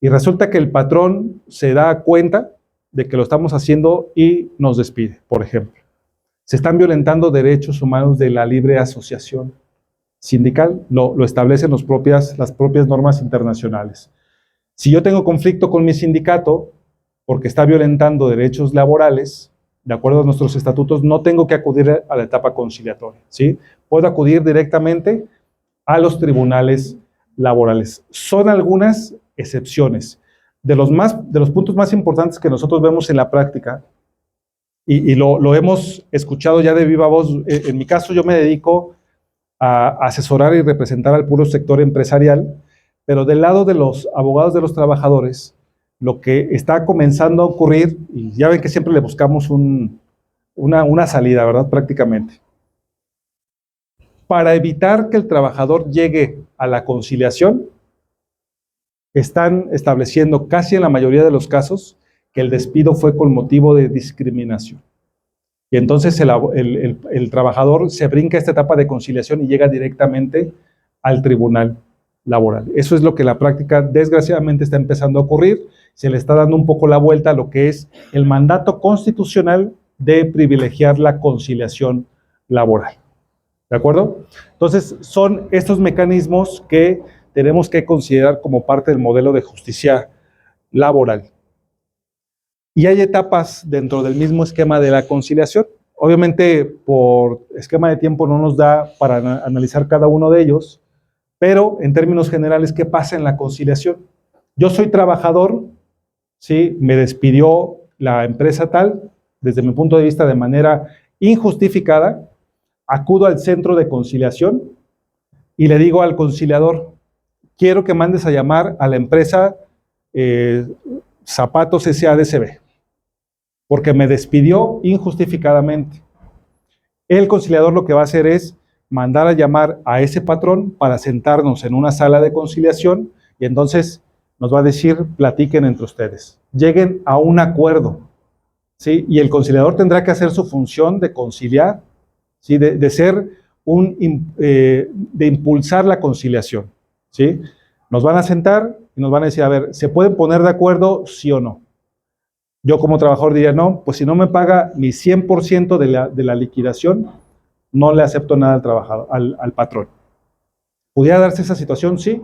Y resulta que el patrón se da cuenta de que lo estamos haciendo y nos despide, por ejemplo. Se están violentando derechos humanos de la libre asociación sindical, lo establecen las propias normas internacionales. Si yo tengo conflicto con mi sindicato porque está violentando derechos laborales, de acuerdo a nuestros estatutos, no tengo que acudir a la etapa conciliatoria, ¿sí? Puedo acudir directamente a los tribunales laborales. Son algunas excepciones. De los puntos más importantes que nosotros vemos en la práctica, y lo hemos escuchado ya de viva voz, en mi caso yo me dedico a asesorar y representar al puro sector empresarial, pero del lado de los abogados de los trabajadores, lo que está comenzando a ocurrir, y ya ven que siempre le buscamos una salida, ¿verdad? Prácticamente. Para evitar que el trabajador llegue a la conciliación, están estableciendo casi en la mayoría de los casos que el despido fue con motivo de discriminación. Y entonces el trabajador se brinca esta etapa de conciliación y llega directamente al tribunal laboral. Eso es lo que en la práctica desgraciadamente está empezando a ocurrir. Se le está dando un poco la vuelta a lo que es el mandato constitucional de privilegiar la conciliación laboral. ¿De acuerdo? Entonces, son estos mecanismos que tenemos que considerar como parte del modelo de justicia laboral. Y hay etapas dentro del mismo esquema de la conciliación. Obviamente, por esquema de tiempo no nos da para analizar cada uno de ellos, pero en términos generales, ¿qué pasa en la conciliación? Yo soy trabajador, ¿sí? Me despidió la empresa tal, desde mi punto de vista de manera injustificada, acudo al centro de conciliación y le digo al conciliador, quiero que mandes a llamar a la empresa Zapatos SADCB, porque me despidió injustificadamente. El conciliador lo que va a hacer es mandar a llamar a ese patrón para sentarnos en una sala de conciliación y entonces nos va a decir, platiquen entre ustedes, lleguen a un acuerdo, ¿sí? Y el conciliador tendrá que hacer su función de conciliar, ¿sí? De ser de impulsar la conciliación, ¿sí? Nos van a sentar y nos van a decir, a ver, ¿se pueden poner de acuerdo, sí o no? Yo como trabajador diría, no, pues si no me paga mi 100% de la liquidación, no le acepto nada al trabajador, al patrón. ¿Pudiera darse esa situación? Sí.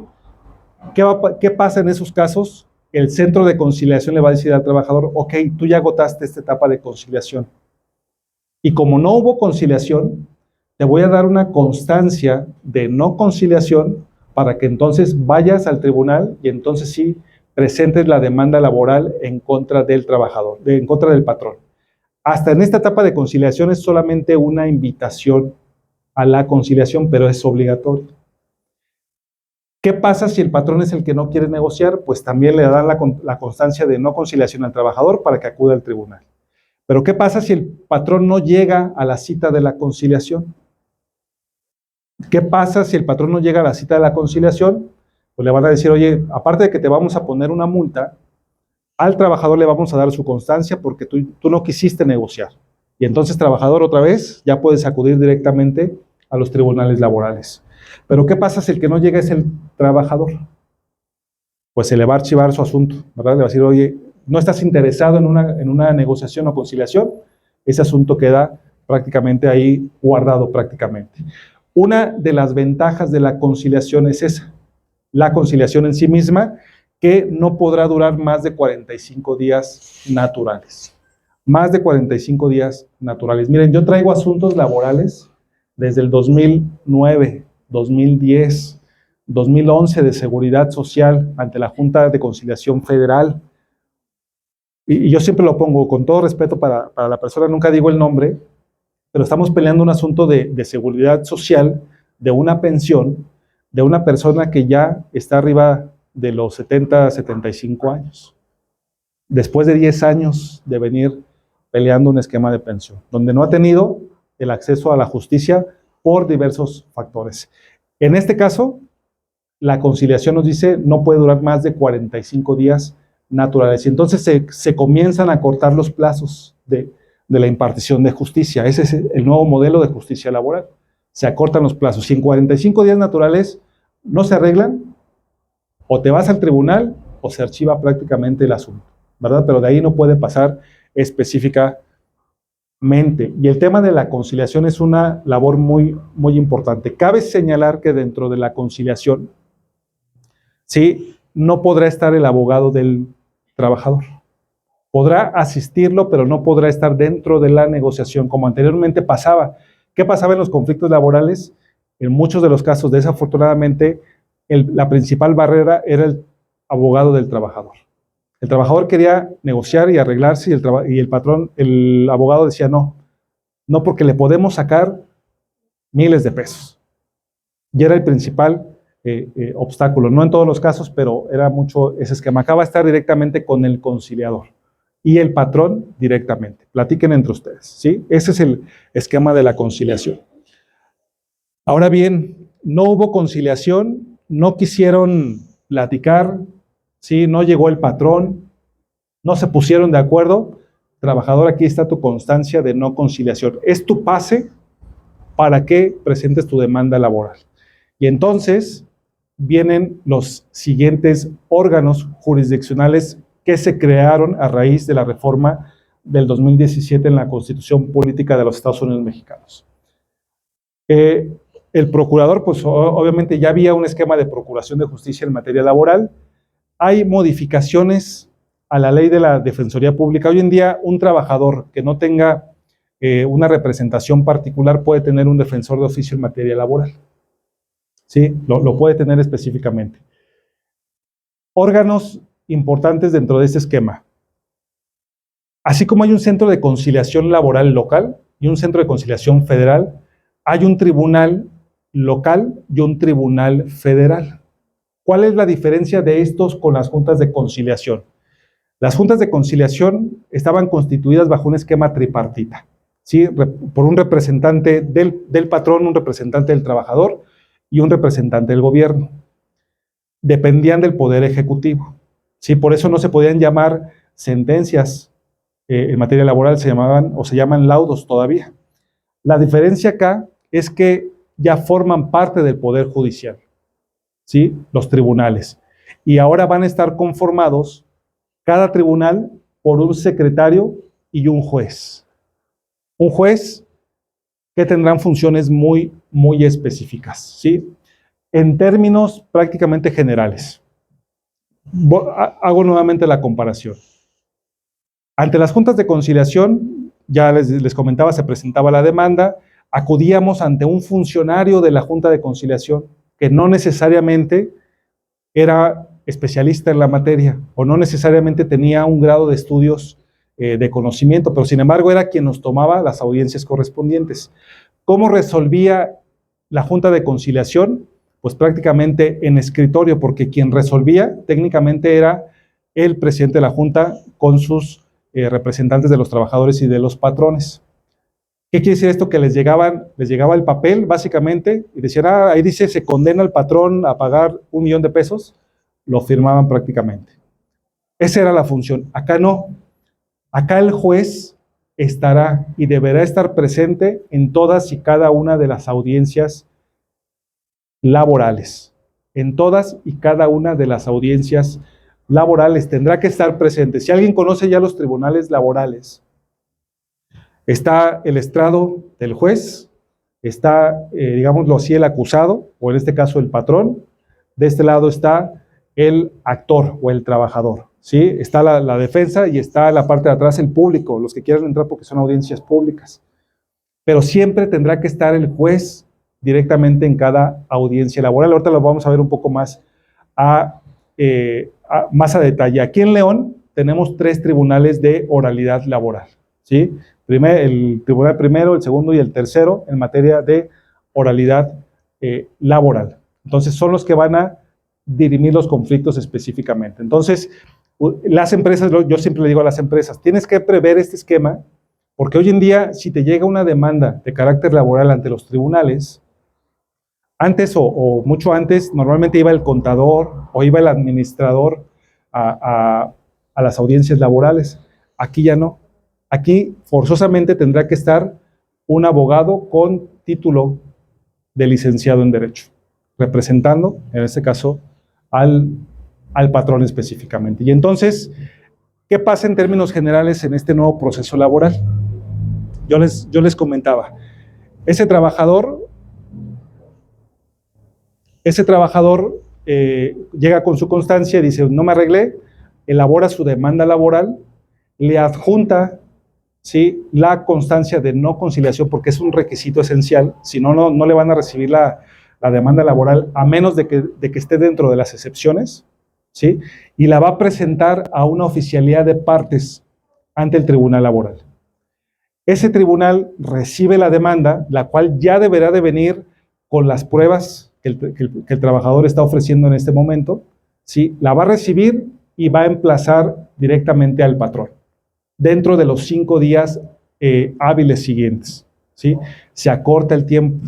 ¿Qué pasa en esos casos? El centro de conciliación le va a decir al trabajador, ok, tú ya agotaste esta etapa de conciliación. Y como no hubo conciliación, te voy a dar una constancia de no conciliación para que entonces vayas al tribunal y entonces sí presentes la demanda laboral en contra del trabajador, en contra del patrón. Hasta en esta etapa de conciliación es solamente una invitación a la conciliación, pero es obligatorio. ¿Qué pasa si el patrón es el que no quiere negociar? Pues también le dan la constancia de no conciliación al trabajador para que acuda al tribunal. Pero ¿qué pasa si el patrón no llega a la cita de la conciliación? ¿Qué pasa si el patrón no llega a la cita de la conciliación? Pues le van a decir, oye, aparte de que te vamos a poner una multa, al trabajador le vamos a dar su constancia porque tú no quisiste negociar, Y entonces, trabajador, otra vez, ya puedes acudir directamente a los tribunales laborales. Pero ¿qué pasa si el que no llega es el trabajador? Pues se le va a archivar su asunto, ¿verdad? Le va a decir, oye, no estás interesado en una negociación o conciliación, ese asunto queda prácticamente ahí guardado prácticamente. Una de las ventajas de la conciliación es esa, la conciliación en sí misma, que no podrá durar más de 45 días naturales. Más de 45 días naturales. Miren, yo traigo asuntos laborales desde el 2009, 2010, 2011 de Seguridad Social ante la Junta de Conciliación Federal. Y yo siempre lo pongo con todo respeto para la persona, nunca digo el nombre, pero estamos peleando un asunto de seguridad social, de una pensión, de una persona que ya está arriba de los 70, 75 años. Después de 10 años de venir peleando un esquema de pensión, donde no ha tenido el acceso a la justicia por diversos factores. En este caso, la conciliación nos dice no puede durar más de 45 días naturales. Y entonces se comienzan a cortar los plazos de la impartición de justicia. Ese es el nuevo modelo de justicia laboral. Se acortan los plazos. Si en 45 días naturales no se arreglan, o te vas al tribunal o se archiva prácticamente el asunto, ¿verdad? Pero de ahí no puede pasar específicamente. Y el tema de la conciliación es una labor muy, muy importante. Cabe señalar que dentro de la conciliación, ¿sí?, no podrá estar el abogado del trabajador. Podrá asistirlo, pero no podrá estar dentro de la negociación, como anteriormente pasaba. ¿Qué pasaba en los conflictos laborales? En muchos de los casos, desafortunadamente, la principal barrera era el abogado del trabajador. El trabajador quería negociar y arreglarse y el patrón, el abogado decía no porque le podemos sacar miles de pesos. Y era el principal obstáculo, no en todos los casos, pero era mucho ese esquema. Acá va a estar directamente con el conciliador y el patrón directamente. Platiquen entre ustedes, ¿sí? Ese es el esquema de la conciliación. Ahora bien, no hubo conciliación, no quisieron platicar, ¿sí? No llegó el patrón, no se pusieron de acuerdo. Trabajador, aquí está tu constancia de no conciliación. Es tu pase para que presentes tu demanda laboral. Y entonces vienen los siguientes órganos jurisdiccionales que se crearon a raíz de la reforma del 2017 en la Constitución Política de los Estados Unidos Mexicanos. El procurador, pues obviamente ya había un esquema de procuración de justicia en materia laboral. Hay modificaciones a la ley de la Defensoría Pública. Hoy en día, un trabajador que no tenga una representación particular puede tener un defensor de oficio en materia laboral. ¿Sí? Lo puede tener específicamente. Órganos importantes dentro de este esquema. Así como hay un centro de conciliación laboral local y un centro de conciliación federal, hay un tribunal local y un tribunal federal. ¿Cuál es la diferencia de estos con las juntas de conciliación? Las juntas de conciliación estaban constituidas bajo un esquema tripartita, ¿sí? Por un representante del patrón, un representante del trabajador y un representante del gobierno. Dependían del poder ejecutivo, ¿sí? Por eso no se podían llamar sentencias en materia laboral, se llaman laudos todavía. La diferencia acá es que ya forman parte del poder judicial, ¿sí? Los tribunales. Y ahora van a estar conformados cada tribunal por un secretario y un juez. Un juez que tendrán funciones muy, muy específicas, ¿sí? En términos prácticamente generales. Hago nuevamente la comparación. Ante las juntas de conciliación, ya les comentaba, se presentaba la demanda, acudíamos ante un funcionario de la junta de conciliación que no necesariamente era especialista en la materia o no necesariamente tenía un grado de estudios de conocimiento, pero sin embargo era quien nos tomaba las audiencias correspondientes. ¿Cómo resolvía la junta de conciliación? Pues prácticamente en escritorio, porque quien resolvía técnicamente era el presidente de la junta con sus representantes de los trabajadores y de los patrones. ¿Qué quiere decir esto? Que les llegaba el papel, básicamente, y decían, ahí dice, se condena al patrón a pagar $1,000,000, lo firmaban prácticamente. Esa era la función. Acá no. Acá el juez estará y deberá estar presente en todas y cada una de las audiencias laborales. En todas y cada una de las audiencias laborales tendrá que estar presente. Si alguien conoce ya los tribunales laborales, está el estrado del juez, está, digámoslo así, el acusado, o en este caso el patrón. De este lado está el actor o el trabajador, ¿sí? Está la defensa y está en la parte de atrás el público, los que quieran entrar porque son audiencias públicas. Pero siempre tendrá que estar el juez directamente en cada audiencia laboral. Ahorita lo vamos a ver un poco más más a detalle. Aquí en León tenemos 3 tribunales de oralidad laboral, ¿sí? El tribunal primero, el segundo y el tercero en materia de oralidad laboral. Entonces son los que van a dirimir los conflictos específicamente. Entonces, las empresas, yo siempre le digo a las empresas, tienes que prever este esquema, porque hoy en día, si te llega una demanda de carácter laboral ante los tribunales, antes o mucho antes, normalmente iba el contador o iba el administrador a las audiencias laborales. Aquí ya no. Aquí forzosamente tendrá que estar un abogado con título de licenciado en Derecho, representando, en este caso, al patrón específicamente. Y entonces, ¿qué pasa en términos generales en este nuevo proceso laboral? Yo les comentaba, ese trabajador llega con su constancia y dice, no me arreglé, elabora su demanda laboral, le adjunta, ¿sí?, la constancia de no conciliación, porque es un requisito esencial, si no, no le van a recibir la demanda laboral, a menos de que esté dentro de las excepciones, ¿sí?, y la va a presentar a una oficialía de partes ante el tribunal laboral. Ese tribunal recibe la demanda, la cual ya deberá de venir con las pruebas que el trabajador está ofreciendo en este momento, ¿sí?, la va a recibir y va a emplazar directamente al patrón, dentro de los 5 días hábiles siguientes, ¿sí? Se acorta el tiempo.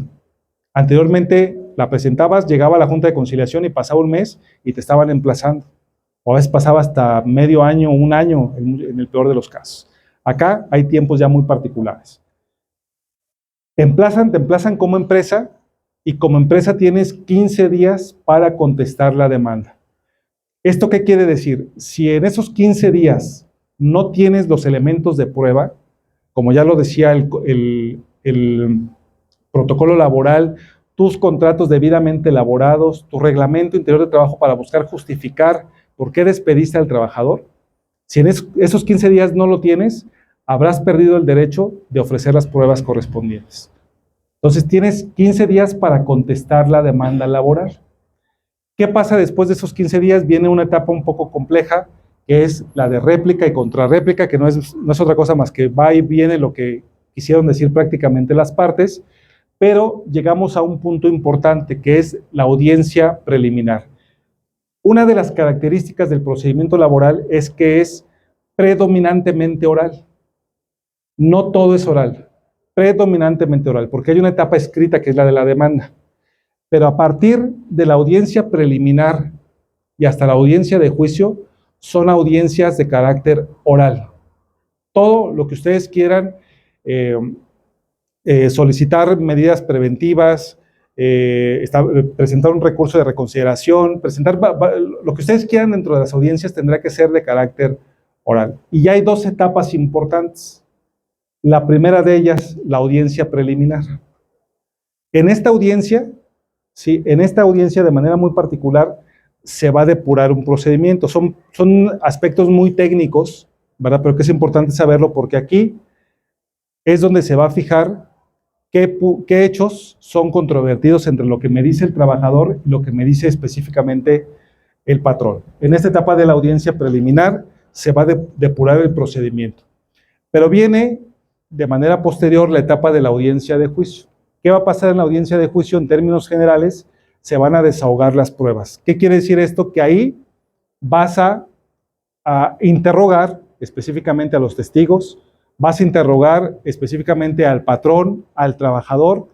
Anteriormente la presentabas, llegaba a la Junta de Conciliación y pasaba un mes y te estaban emplazando. O a veces pasaba hasta medio año, un año, en el peor de los casos. Acá hay tiempos ya muy particulares. Te emplazan como empresa y como empresa tienes 15 días para contestar la demanda. ¿Esto qué quiere decir? Si en esos 15 días no tienes los elementos de prueba, como ya lo decía el protocolo laboral, tus contratos debidamente elaborados, tu reglamento interior de trabajo para buscar justificar por qué despediste al trabajador, si en esos 15 días no lo tienes, habrás perdido el derecho de ofrecer las pruebas correspondientes. Entonces tienes 15 días para contestar la demanda laboral. ¿Qué pasa después de esos 15 días? Viene una etapa un poco compleja, que es la de réplica y contrarréplica, que no es otra cosa más que va y viene lo que quisieron decir prácticamente las partes, pero llegamos a un punto importante, que es la audiencia preliminar. Una de las características del procedimiento laboral es que es predominantemente oral. No todo es oral, predominantemente oral, porque hay una etapa escrita que es la de la demanda. Pero a partir de la audiencia preliminar y hasta la audiencia de juicio, son audiencias de carácter oral. Todo lo que ustedes quieran, solicitar medidas preventivas, presentar un recurso de reconsideración, presentar lo que ustedes quieran dentro de las audiencias tendrá que ser de carácter oral. Y ya hay 2 etapas importantes. La primera de ellas, la audiencia preliminar. En esta audiencia, ¿sí?, en esta audiencia de manera muy particular, se va a depurar un procedimiento. Son aspectos muy técnicos, ¿verdad? Pero que es importante saberlo porque aquí es donde se va a fijar qué hechos son controvertidos entre lo que me dice el trabajador y lo que me dice específicamente el patrón. En esta etapa de la audiencia preliminar se va a depurar el procedimiento. Pero viene de manera posterior la etapa de la audiencia de juicio. ¿Qué va a pasar en la audiencia de juicio? En términos generales, se van a desahogar las pruebas. ¿Qué quiere decir esto? Que ahí vas a interrogar específicamente a los testigos, vas a interrogar específicamente al patrón, al trabajador,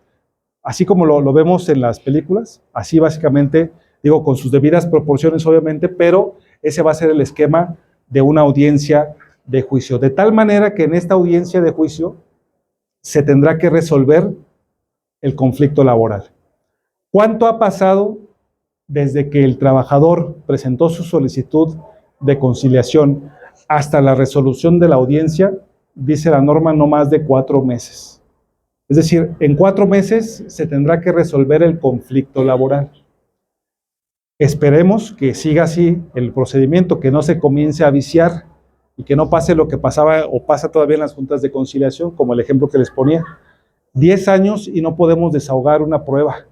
así como lo vemos en las películas, así básicamente, digo, con sus debidas proporciones obviamente, pero ese va a ser el esquema de una audiencia de juicio, de tal manera que en esta audiencia de juicio se tendrá que resolver el conflicto laboral. ¿Cuánto ha pasado desde que el trabajador presentó su solicitud de conciliación hasta la resolución de la audiencia? Dice la norma, no más de 4 meses. Es decir, en 4 meses se tendrá que resolver el conflicto laboral. Esperemos que siga así el procedimiento, que no se comience a viciar y que no pase lo que pasaba o pasa todavía en las juntas de conciliación, como el ejemplo que les ponía. 10 años y no podemos desahogar una prueba,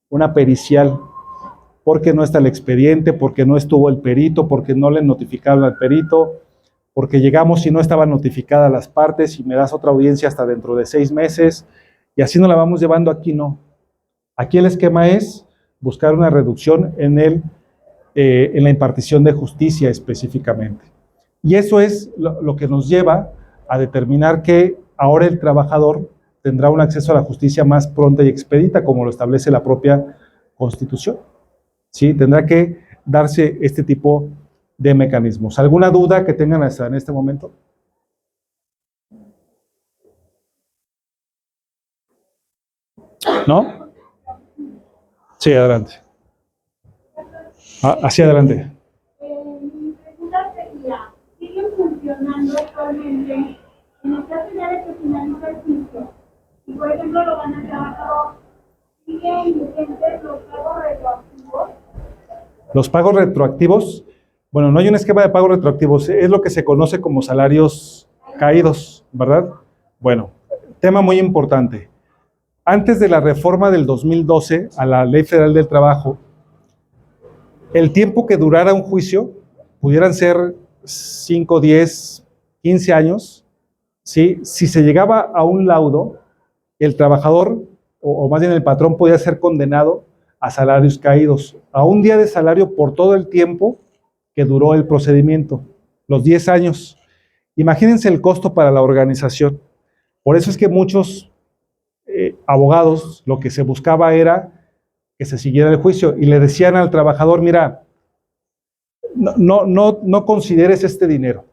una pericial, porque no está el expediente, porque no estuvo el perito, porque no le notificaron al perito, porque llegamos y no estaban notificadas las partes y me das otra audiencia hasta dentro de 6 meses, y así nos la vamos llevando. Aquí no. Aquí el esquema es buscar una reducción en la impartición de justicia específicamente. Y eso es lo que nos lleva a determinar que ahora el trabajador tendrá un acceso a la justicia más pronta y expedita, como lo establece la propia Constitución. ¿Sí? Tendrá que darse este tipo de mecanismos. ¿Alguna duda que tengan hasta en este momento? ¿No? Sí, adelante. Hacia adelante. Mi pregunta sería, ¿siguen funcionando actualmente en el caso ya de que finaliza el juicio? Y por ejemplo lo van a trabajar, ¿siguen vigentes los pagos retroactivos? Los pagos retroactivos, bueno, no hay un esquema de pagos retroactivos, es lo que se conoce como salarios caídos, ¿verdad? Bueno, tema muy importante. Antes de la reforma del 2012 a la Ley Federal del Trabajo, el tiempo que durara un juicio pudieran ser 5, 10, 15 años, ¿sí? Si se llegaba a un laudo, el trabajador, o más bien el patrón, podía ser condenado a salarios caídos, a un día de salario por todo el tiempo que duró el procedimiento, los 10 años. Imagínense el costo para la organización. Por eso es que muchos abogados, lo que se buscaba era que se siguiera el juicio y le decían al trabajador, mira, no consideres este dinero,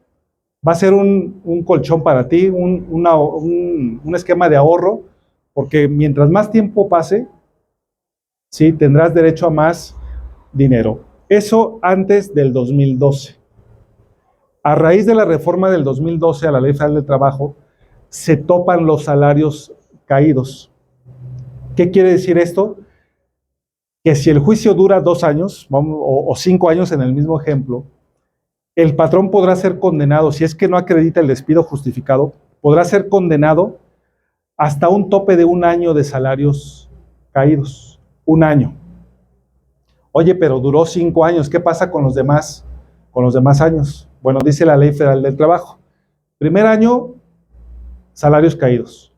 va a ser un colchón para ti, un esquema de ahorro, porque mientras más tiempo pase, ¿sí? Tendrás derecho a más dinero. Eso antes del 2012. A raíz de la reforma del 2012 a la Ley Federal del Trabajo, se topan los salarios caídos. ¿Qué quiere decir esto? Que si el juicio dura 2 años o 5 años en el mismo ejemplo, el patrón podrá ser condenado, si es que no acredita el despido justificado, podrá ser condenado hasta un tope de 1 año de salarios caídos. 1 año. Oye, pero duró 5 años, ¿qué pasa con los demás años? Bueno, dice la Ley Federal del Trabajo. Primer año, salarios caídos.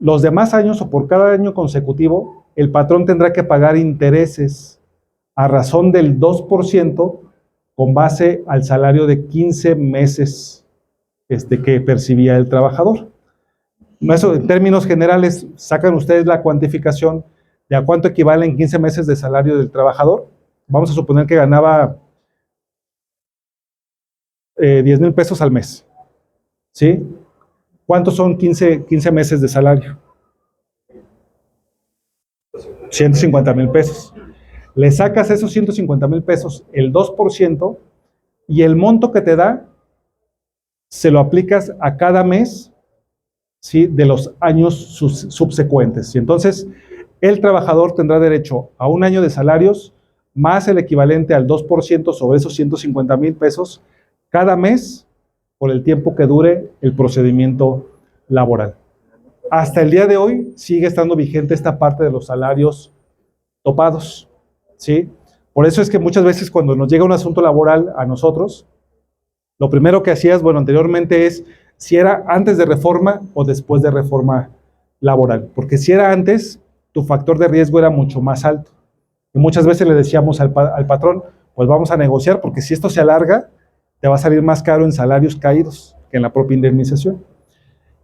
Los demás años o por cada año consecutivo, el patrón tendrá que pagar intereses a razón del 2% con base al salario de 15 meses que percibía el trabajador. Eso, en términos generales, sacan ustedes la cuantificación de a cuánto equivalen 15 meses de salario del trabajador. Vamos a suponer que ganaba 10,000 pesos al mes. ¿Sí? ¿Cuántos son 15 meses de salario? 150,000 pesos. Le sacas esos 150,000 pesos, el 2%, y el monto que te da, se lo aplicas a cada mes, ¿sí? De los años subsecuentes. Y entonces, el trabajador tendrá derecho a 1 año de salarios, más el equivalente al 2% sobre esos 150,000 pesos, cada mes, por el tiempo que dure el procedimiento laboral. Hasta el día de hoy sigue estando vigente esta parte de los salarios topados, ¿sí? Por eso es que muchas veces cuando nos llega un asunto laboral a nosotros, lo primero que hacías, bueno, anteriormente es si era antes de reforma o después de reforma laboral, porque si era antes, tu factor de riesgo era mucho más alto. Y muchas veces le decíamos al patrón, pues vamos a negociar, porque si esto se alarga, te va a salir más caro en salarios caídos que en la propia indemnización.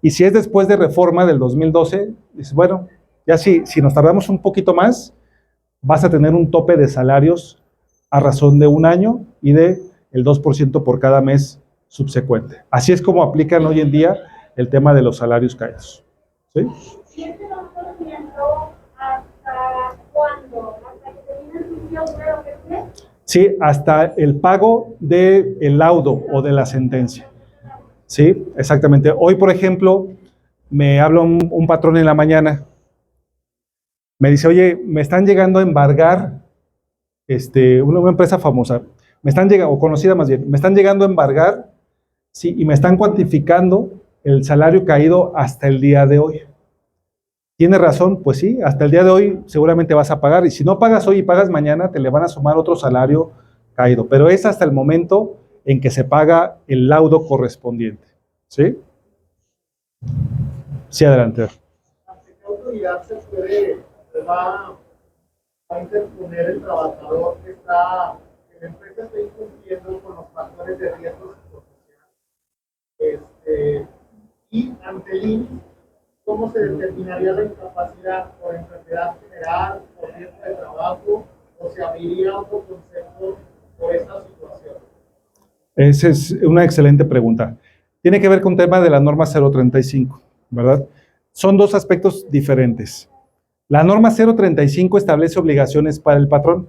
Y si es después de reforma del 2012, dices, bueno, ya si nos tardamos un poquito más, vas a tener un tope de salarios a razón de 1 año y de el 2% por cada mes subsecuente. Así es como aplican hoy en día el tema de los salarios caídos. ¿Sí? ¿Y este reconocimiento hasta cuándo? ¿Hasta que termine el juicio o qué? Sí, hasta el pago del laudo o de la sentencia. Sí, exactamente. Hoy, por ejemplo, me habla un patrón en la mañana. Me dice, oye, me están llegando a embargar, una empresa famosa, me están llegando, o conocida más bien, me están llegando a embargar, sí, y me están cuantificando el salario caído hasta el día de hoy. ¿Tiene razón? Pues sí, hasta el día de hoy seguramente vas a pagar, y si no pagas hoy y pagas mañana, te le van a sumar otro salario caído, pero es hasta el momento en que se paga el laudo correspondiente. ¿Sí? Sí, adelante. ¿Ante qué autoridad va a interponer el trabajador que la empresa está incumpliendo con los factores de riesgo psicosocial? Y ante el INS, ¿cómo se determinaría la incapacidad por enfermedad general, por riesgo de trabajo, o se abriría otro concepto por esta situación? Esa es una excelente pregunta. Tiene que ver con el tema de la norma 035, ¿verdad? Son dos aspectos diferentes. La norma 035 establece obligaciones para el patrón.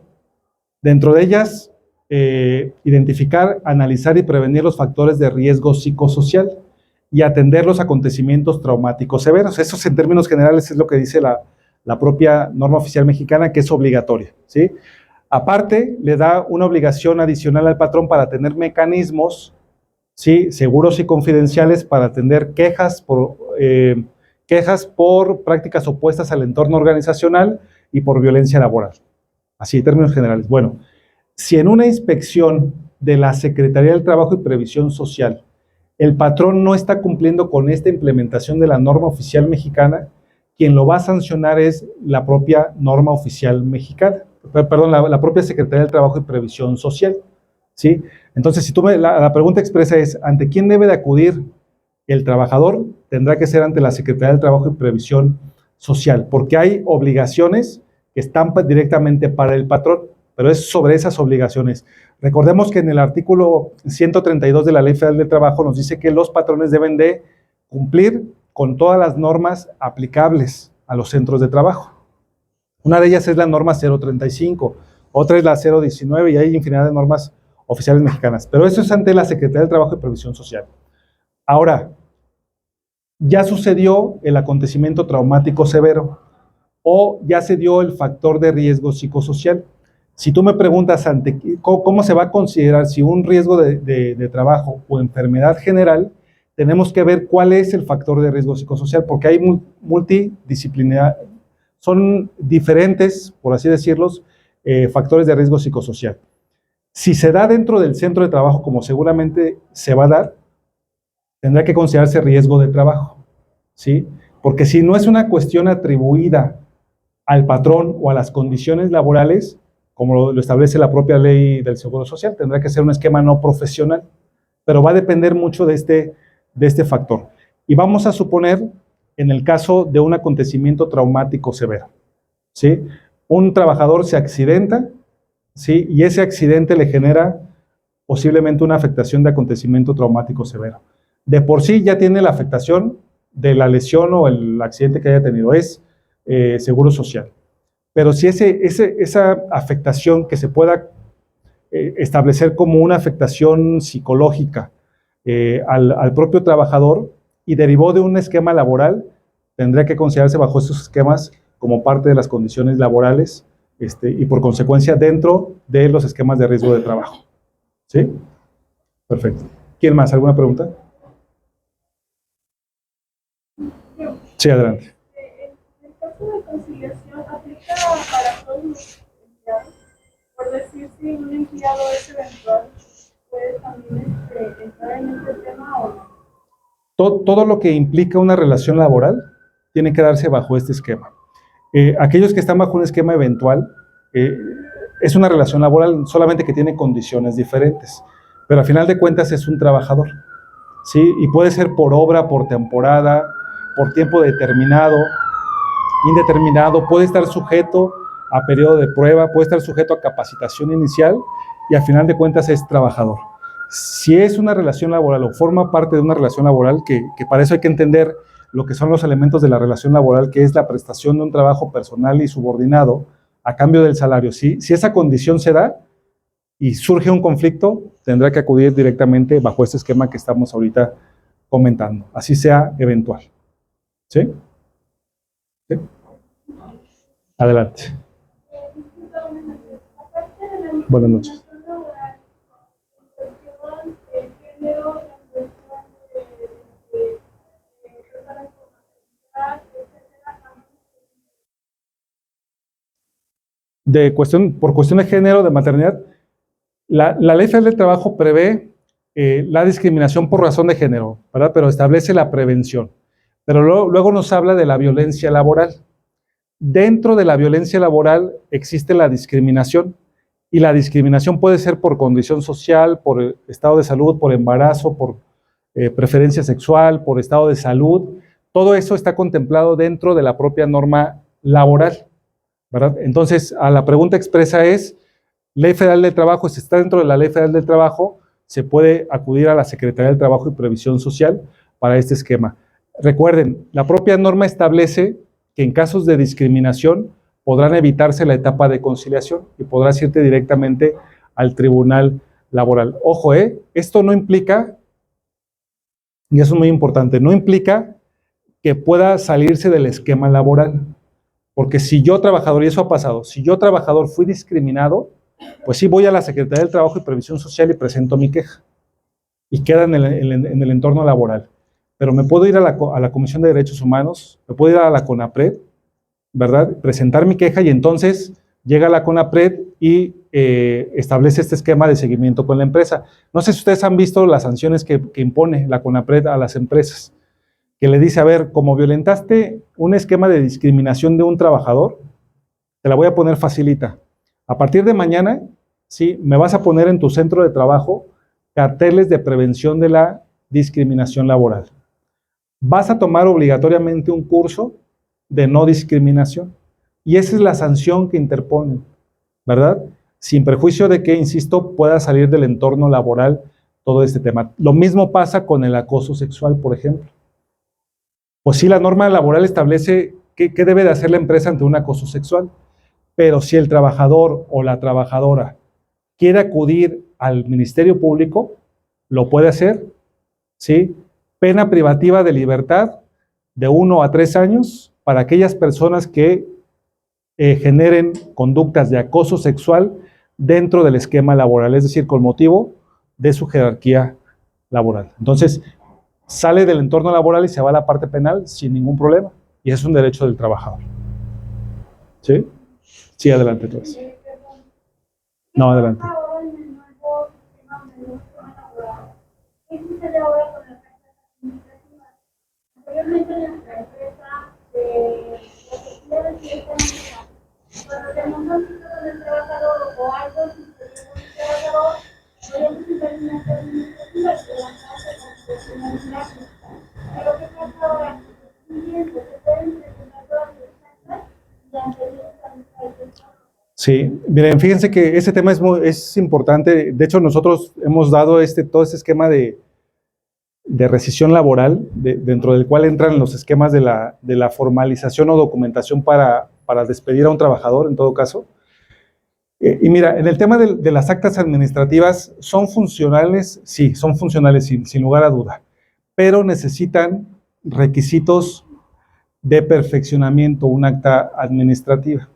Dentro de ellas, identificar, analizar y prevenir los factores de riesgo psicosocial y atender los acontecimientos traumáticos severos. Eso en términos generales es lo que dice la propia norma oficial mexicana, que es obligatoria, ¿sí? Aparte, le da una obligación adicional al patrón para tener mecanismos, ¿sí?, seguros y confidenciales para atender quejas por prácticas opuestas al entorno organizacional y por violencia laboral. Así, en términos generales. Bueno, si en una inspección de la Secretaría del Trabajo y Previsión Social el patrón no está cumpliendo con esta implementación de la norma oficial mexicana, quien lo va a sancionar es la propia norma oficial mexicana, perdón, la propia Secretaría del Trabajo y Previsión Social, ¿sí? Entonces, si la pregunta expresa es, ¿ante quién debe de acudir el trabajador? Tendrá que ser ante la Secretaría del Trabajo y Previsión Social, porque hay obligaciones que están directamente para el patrón, pero es sobre esas obligaciones. Recordemos que en el artículo 132 de la Ley Federal del Trabajo nos dice que los patrones deben de cumplir con todas las normas aplicables a los centros de trabajo. Una de ellas es la norma 035, otra es la 019 y hay infinidad de normas oficiales mexicanas, pero eso es ante la Secretaría del Trabajo y Previsión Social. Ahora, ya sucedió el acontecimiento traumático severo o ya se dio el factor de riesgo psicosocial. Si tú me preguntas cómo se va a considerar si un riesgo de trabajo o enfermedad general, tenemos que ver cuál es el factor de riesgo psicosocial, porque hay multidisciplinar, son diferentes, por así decirlos, factores de riesgo psicosocial. Si se da dentro del centro de trabajo, como seguramente se va a dar, tendrá que considerarse riesgo de trabajo, ¿sí? Porque si no es una cuestión atribuida al patrón o a las condiciones laborales, como lo establece la propia ley del Seguro Social, tendrá que ser un esquema no profesional, pero va a depender mucho de este factor. Y vamos a suponer, en el caso de un acontecimiento traumático severo, ¿sí? Un trabajador se accidenta, ¿sí?, y ese accidente le genera posiblemente una afectación de acontecimiento traumático severo. De por sí ya tiene la afectación de la lesión o el accidente que haya tenido, es Seguro Social. Pero si esa afectación que se pueda establecer como una afectación psicológica al propio trabajador y derivó de un esquema laboral, tendría que considerarse bajo esos esquemas como parte de las condiciones laborales y por consecuencia dentro de los esquemas de riesgo de trabajo. ¿Sí? Perfecto. ¿Quién más? ¿Alguna pregunta? Sí, adelante. El caso de conciliación aplica para todos los empleados. Por decir, si un empleado es eventual, ¿puede también entrar en este tema o no? Todo lo que implica una relación laboral tiene que darse bajo este esquema. Aquellos que están bajo un esquema eventual, es una relación laboral, solamente que tiene condiciones diferentes, pero a final de cuentas es un trabajador, ¿sí? Y puede ser por obra, por temporada, por tiempo determinado, indeterminado, puede estar sujeto a periodo de prueba, puede estar sujeto a capacitación inicial y a final de cuentas es trabajador. Si es una relación laboral o forma parte de una relación laboral, que para eso hay que entender lo que son los elementos de la relación laboral, que es la prestación de un trabajo personal y subordinado a cambio del salario. Si esa condición se da y surge un conflicto, tendrá que acudir directamente bajo este esquema que estamos ahorita comentando, así sea eventual. ¿Sí? ¿Sí? Adelante. Buenas noches. Por cuestión de género, de maternidad, la Ley Federal del Trabajo prevé la discriminación por razón de género, ¿verdad? Pero establece la prevención. Pero luego nos habla de la violencia laboral. Dentro de la violencia laboral existe la discriminación, y la discriminación puede ser por condición social, por estado de salud, por embarazo, por preferencia sexual, por estado de salud. Todo eso está contemplado dentro de la propia norma laboral, ¿verdad? Entonces, a la pregunta expresa es, Ley Federal del Trabajo, si está dentro de la Ley Federal del Trabajo, se puede acudir a la Secretaría del Trabajo y Previsión Social para este esquema. Recuerden, la propia norma establece que en casos de discriminación podrán evitarse la etapa de conciliación y podrás irte directamente al tribunal laboral. Ojo, esto no implica, y eso es muy importante, no implica que pueda salirse del esquema laboral. Porque si yo trabajador, y eso ha pasado, si yo trabajador fui discriminado, pues sí voy a la Secretaría del Trabajo y Previsión Social y presento mi queja. Y queda en el entorno laboral. Pero me puedo ir a la Comisión de Derechos Humanos, me puedo ir a la CONAPRED, ¿verdad? Presentar mi queja y entonces llega la CONAPRED y establece este esquema de seguimiento con la empresa. No sé si ustedes han visto las sanciones que impone la CONAPRED a las empresas, que le dice, a ver, como violentaste un esquema de discriminación de un trabajador, te la voy a poner facilita. A partir de mañana, sí, me vas a poner en tu centro de trabajo carteles de prevención de la discriminación laboral. Vas a tomar obligatoriamente un curso de no discriminación. Y esa es la sanción que interponen, ¿verdad? Sin perjuicio de que, insisto, pueda salir del entorno laboral todo este tema. Lo mismo pasa con el acoso sexual, por ejemplo. Pues sí, la norma laboral establece qué debe de hacer la empresa ante un acoso sexual, pero si el trabajador o la trabajadora quiere acudir al Ministerio Público, lo puede hacer, ¿sí? Pena privativa de libertad de 1 a 3 años para aquellas personas que generen conductas de acoso sexual dentro del esquema laboral, es decir, con motivo de su jerarquía laboral. Entonces, sale del entorno laboral y se va a la parte penal sin ningún problema. Y es un derecho del trabajador. ¿Sí? Sí, adelante, entonces. No, adelante. ¿Qué sucede ahora con las actas administrativas? Anteriormente nuestra empresa recibía de cierta manera. Cuando tenemos un título del trabajador o algo sucedió con el trabajador, podemos presentar una acta administrativa que levantarse constitucionalidad. Pero ¿qué pasa ahora? Siguiente, se pueden presentar todas las actas y anteriores a nuestra empresa. Sí, miren, fíjense que ese tema es importante. De hecho, nosotros hemos dado todo este esquema de rescisión laboral, dentro del cual entran los esquemas de la formalización o documentación para despedir a un trabajador, en todo caso. Y mira, en el tema de las actas administrativas, ¿son funcionales? Sí, son funcionales sin lugar a duda, pero necesitan requisitos de perfeccionamiento, un acta administrativa.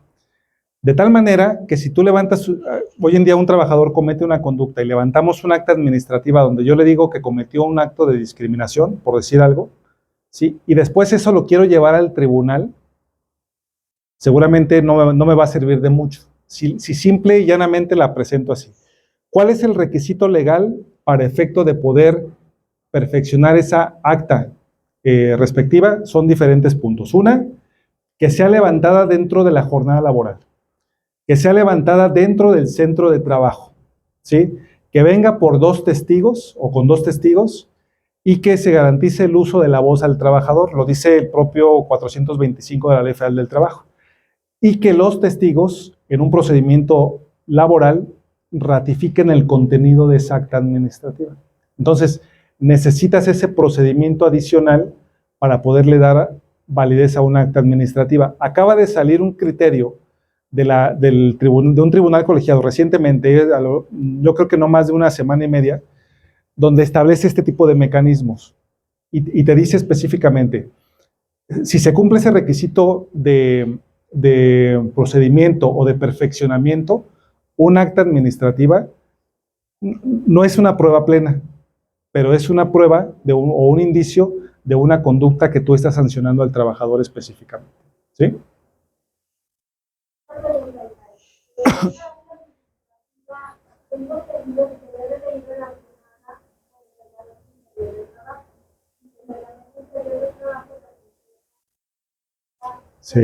De tal manera que si tú levantas, hoy en día un trabajador comete una conducta y levantamos un acta administrativa donde yo le digo que cometió un acto de discriminación, por decir algo, ¿sí? Y después eso lo quiero llevar al tribunal, seguramente no me va a servir de mucho. Si simple y llanamente la presento así. ¿Cuál es el requisito legal para efecto de poder perfeccionar esa acta respectiva? Son diferentes puntos. Una, que sea levantada dentro de la jornada laboral, que sea levantada dentro del centro de trabajo, ¿sí? Que venga por 2 testigos o con 2 testigos y que se garantice el uso de la voz al trabajador, lo dice el propio 425 de la Ley Federal del Trabajo, y que los testigos en un procedimiento laboral ratifiquen el contenido de esa acta administrativa. Entonces, necesitas ese procedimiento adicional para poderle dar validez a una acta administrativa. Acaba de salir un criterio de un tribunal colegiado recientemente, yo creo que no más de una semana y media, donde establece este tipo de mecanismos y te dice específicamente, si se cumple ese requisito de procedimiento o de perfeccionamiento, un acta administrativa no es una prueba plena, pero es una prueba o un indicio de una conducta que tú estás sancionando al trabajador específicamente. ¿Sí? Sí.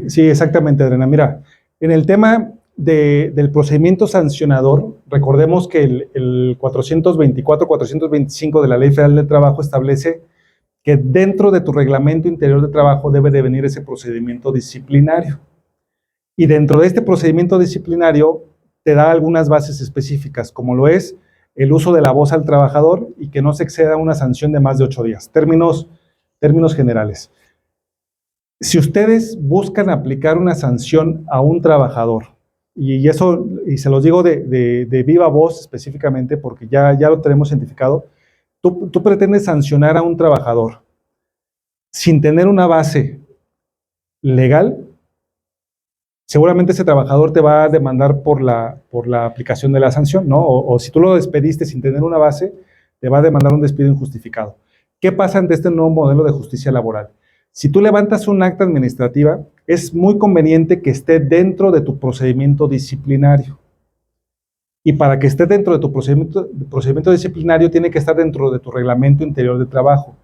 Sí, exactamente, Adriana. Mira, en el tema del procedimiento sancionador, recordemos que el 424, 425 de la Ley Federal del Trabajo establece que dentro de tu reglamento interior de trabajo debe de venir ese procedimiento disciplinario. Y dentro de este procedimiento disciplinario te da algunas bases específicas, como lo es el uso de la voz al trabajador y que no se exceda una sanción de más de 8 días. Términos generales. Si ustedes buscan aplicar una sanción a un trabajador, y se los digo de viva voz específicamente porque ya lo tenemos identificado, tú pretendes sancionar a un trabajador sin tener una base legal, seguramente ese trabajador te va a demandar por la aplicación de la sanción, ¿no? O si tú lo despediste sin tener una base, te va a demandar un despido injustificado. ¿Qué pasa ante este nuevo modelo de justicia laboral? Si tú levantas un acta administrativa, es muy conveniente que esté dentro de tu procedimiento disciplinario. Y para que esté dentro de tu procedimiento disciplinario, tiene que estar dentro de tu reglamento interior de trabajo.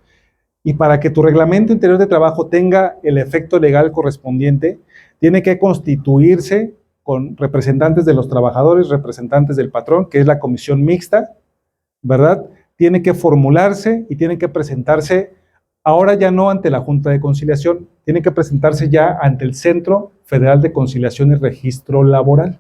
Y para que tu reglamento interior de trabajo tenga el efecto legal correspondiente, tiene que constituirse con representantes de los trabajadores, representantes del patrón, que es la comisión mixta, ¿verdad? Tiene que formularse y tiene que presentarse, ahora ya no ante la Junta de Conciliación, tiene que presentarse ya ante el Centro Federal de Conciliación y Registro Laboral,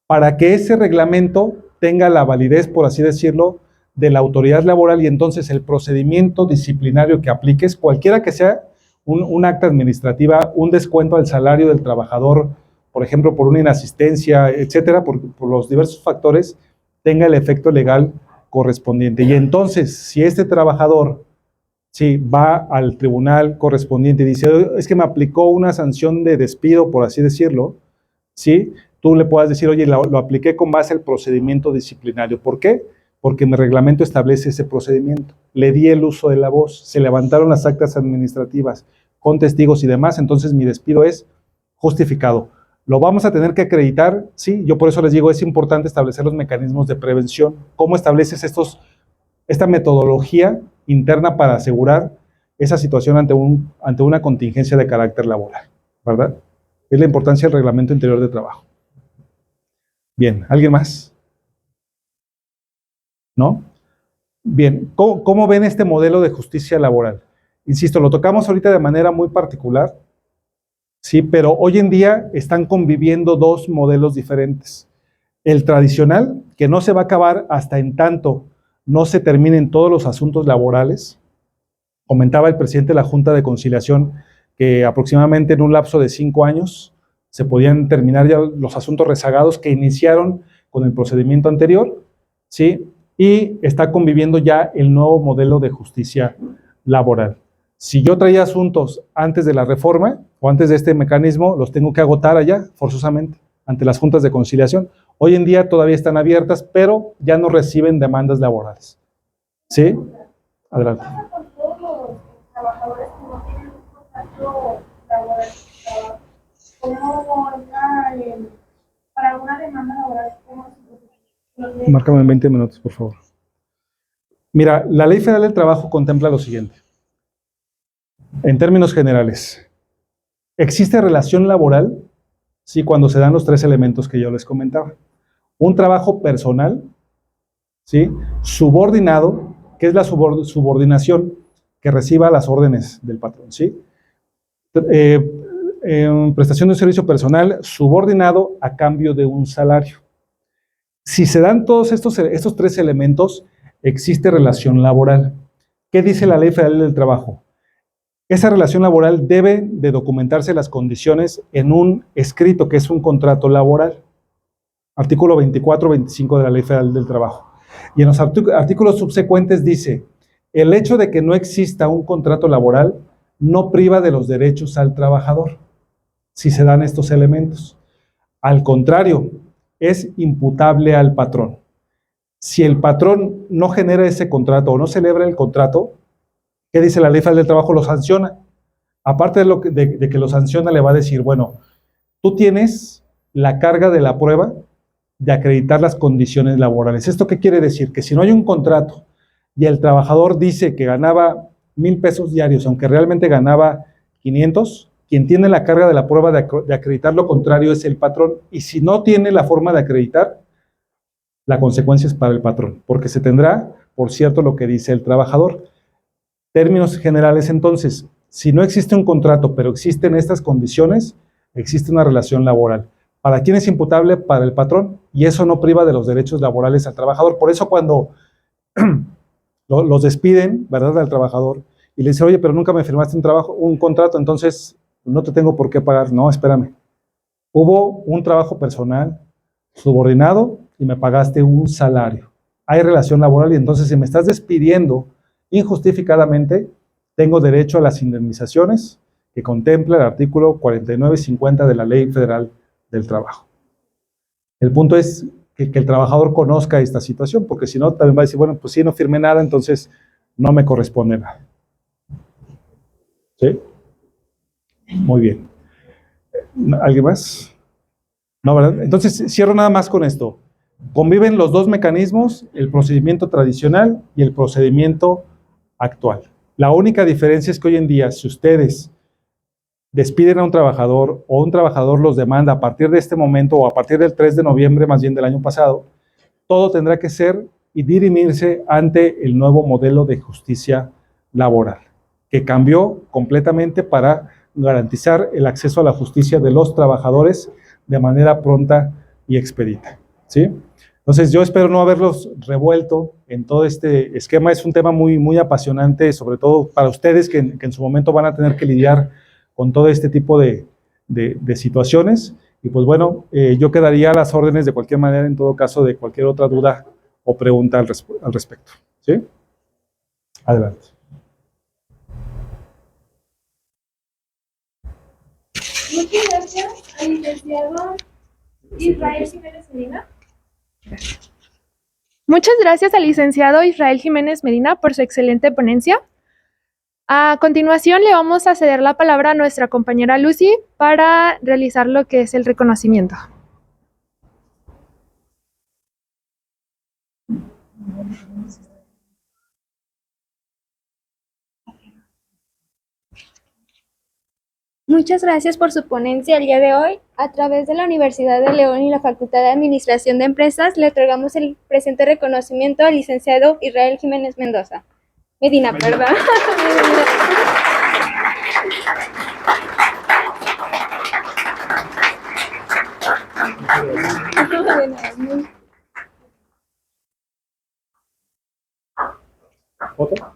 para que ese reglamento tenga la validez, por así decirlo, de la autoridad laboral y entonces el procedimiento disciplinario que apliques, cualquiera que sea, un acta administrativa, un descuento al salario del trabajador, por ejemplo, por una inasistencia, etcétera, por los diversos factores, tenga el efecto legal correspondiente. Y entonces, si este trabajador va al tribunal correspondiente y dice, es que me aplicó una sanción de despido, por así decirlo, ¿sí? Tú le puedas decir, oye, lo apliqué con base al procedimiento disciplinario. ¿Por qué? Porque mi reglamento establece ese procedimiento. Le di el uso de la voz, se levantaron las actas administrativas con testigos y demás, entonces mi despido es justificado. ¿Lo vamos a tener que acreditar? Sí, yo por eso les digo, es importante establecer los mecanismos de prevención. ¿Cómo estableces esta metodología interna para asegurar esa situación ante una contingencia de carácter laboral? ¿Verdad? Es la importancia del reglamento interior de trabajo. Bien, ¿alguien más? ¿No? Bien, ¿cómo ven este modelo de justicia laboral? Insisto, lo tocamos ahorita de manera muy particular, sí, pero hoy en día están conviviendo dos modelos diferentes. El tradicional, que no se va a acabar hasta en tanto no se terminen todos los asuntos laborales. Comentaba el presidente de la Junta de Conciliación que aproximadamente en un lapso de 5 años se podían terminar ya los asuntos rezagados que iniciaron con el procedimiento anterior, ¿sí? Y está conviviendo ya el nuevo modelo de justicia laboral. Si yo traía asuntos antes de la reforma o antes de este mecanismo, los tengo que agotar allá forzosamente ante las juntas de conciliación. Hoy en día todavía están abiertas, pero ya no reciben demandas laborales. ¿Sí? Adelante. ¿Cómo entra para una demanda laboral? Márcame en 20 minutos, por favor. Mira, la Ley Federal del Trabajo contempla lo siguiente. En términos generales, ¿existe relación laboral? Sí, cuando se dan los 3 elementos que yo les comentaba. un trabajo personal, ¿sí? Subordinado, que es la subordinación que reciba las órdenes del patrón, ¿sí? Prestación de un servicio personal subordinado a cambio de un salario. Si se dan todos estos tres elementos, existe relación laboral. ¿Qué dice la Ley Federal del Trabajo? Esa relación laboral debe de documentarse las condiciones en un escrito, que es un contrato laboral. Artículo 24, 25 de la Ley Federal del Trabajo. Y en los artículos subsecuentes dice, el hecho de que no exista un contrato laboral no priva de los derechos al trabajador, si se dan estos elementos. Al contrario, es imputable al patrón. Si el patrón no genera ese contrato o no celebra el contrato, ¿qué dice la Ley Federal del Trabajo? Lo sanciona. Aparte de que lo sanciona, le va a decir, bueno, tú tienes la carga de la prueba de acreditar las condiciones laborales. ¿Esto qué quiere decir? Que si no hay un contrato y el trabajador dice que ganaba 1,000 pesos diarios, aunque realmente ganaba 500, quien tiene la carga de la prueba de acreditar lo contrario es el patrón. Y si no tiene la forma de acreditar, la consecuencia es para el patrón, porque se tendrá, por cierto, lo que dice el trabajador. Términos generales, entonces, si no existe un contrato, pero existen estas condiciones, existe una relación laboral. ¿Para quién es imputable? Para el patrón, y eso no priva de los derechos laborales al trabajador. Por eso cuando los despiden, ¿verdad?, al trabajador, y le dice, oye, pero nunca me firmaste un contrato, entonces no te tengo por qué pagar. No, espérame. Hubo un trabajo personal subordinado y me pagaste un salario. Hay relación laboral y entonces si me estás despidiendo injustificadamente, tengo derecho a las indemnizaciones que contempla el artículo 49 y 50 de la Ley Federal del Trabajo. El punto es que el trabajador conozca esta situación, porque si no, también va a decir, bueno, pues sí, no firmé nada, entonces no me corresponde nada. ¿Sí? Muy bien. ¿Alguien más? No, ¿verdad? Entonces, cierro nada más con esto. Conviven los dos mecanismos, el procedimiento tradicional y el procedimiento actual. La única diferencia es que hoy en día, si ustedes despiden a un trabajador o un trabajador los demanda a partir de este momento o a partir del 3 de noviembre, más bien del año pasado, todo tendrá que ser y dirimirse ante el nuevo modelo de justicia laboral, que cambió completamente para garantizar el acceso a la justicia de los trabajadores de manera pronta y expedita, ¿sí? Entonces yo espero no haberlos revuelto en todo este esquema. Es un tema muy, muy apasionante, sobre todo para ustedes que en su momento van a tener que lidiar con todo este tipo de situaciones. Y pues bueno, yo quedaría a las órdenes de cualquier manera, en todo caso, de cualquier otra duda o pregunta al respecto, ¿sí? Adelante. Muchas gracias al licenciado Israel Jiménez Medina. Muchas gracias al licenciado Israel Jiménez Medina por su excelente ponencia. A continuación le vamos a ceder la palabra a nuestra compañera Lucy para realizar lo que es el reconocimiento. Muchas gracias por su ponencia el día de hoy. A través de la Universidad de León y la Facultad de Administración de Empresas, le otorgamos el presente reconocimiento al licenciado Israel Jiménez Medina, perdón. ¿Otra?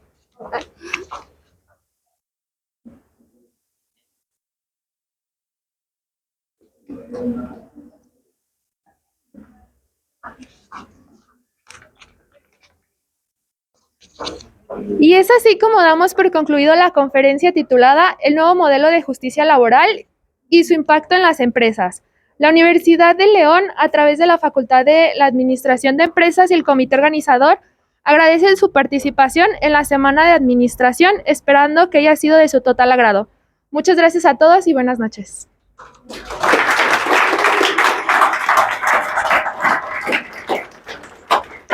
Y es así como damos por concluido la conferencia titulada El nuevo modelo de justicia laboral y su impacto en las empresas. La Universidad de León, a través de la Facultad de la Administración de Empresas y el comité organizador, agradece su participación en la Semana de Administración, esperando que haya sido de su total agrado. Muchas gracias a todos y buenas noches.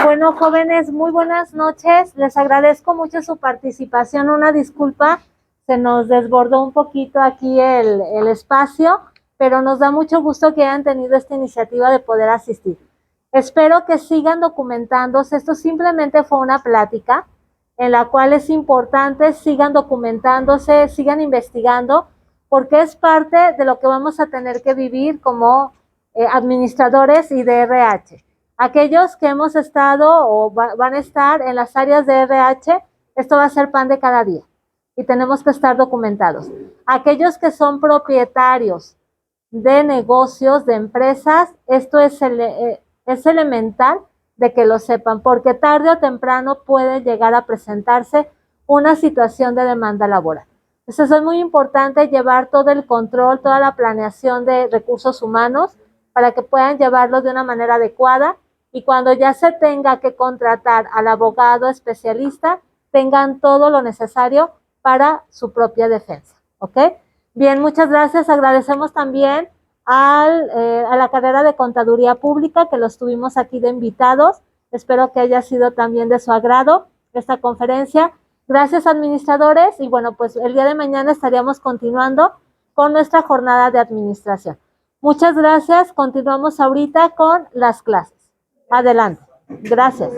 Bueno, jóvenes, muy buenas noches. Les agradezco mucho su participación. Una disculpa, se nos desbordó un poquito aquí el espacio, pero nos da mucho gusto que hayan tenido esta iniciativa de poder asistir. Espero que sigan documentándose. Esto simplemente fue una plática en la cual es importante sigan documentándose, sigan investigando, porque es parte de lo que vamos a tener que vivir como administradores y de RH. Aquellos que hemos estado o van a estar en las áreas de RH, esto va a ser pan de cada día y tenemos que estar documentados. Aquellos que son propietarios de negocios, de empresas, esto es elemental de que lo sepan, porque tarde o temprano puede llegar a presentarse una situación de demanda laboral. Entonces es muy importante llevar todo el control, toda la planeación de recursos humanos para que puedan llevarlo de una manera adecuada y cuando ya se tenga que contratar al abogado especialista, tengan todo lo necesario para su propia defensa. ¿Ok? Bien, muchas gracias. Agradecemos también a la carrera de Contaduría Pública, que los tuvimos aquí de invitados. Espero que haya sido también de su agrado esta conferencia. Gracias, administradores. Y bueno, pues el día de mañana estaríamos continuando con nuestra jornada de administración. Muchas gracias. Continuamos ahorita con las clases. Adelante. Gracias.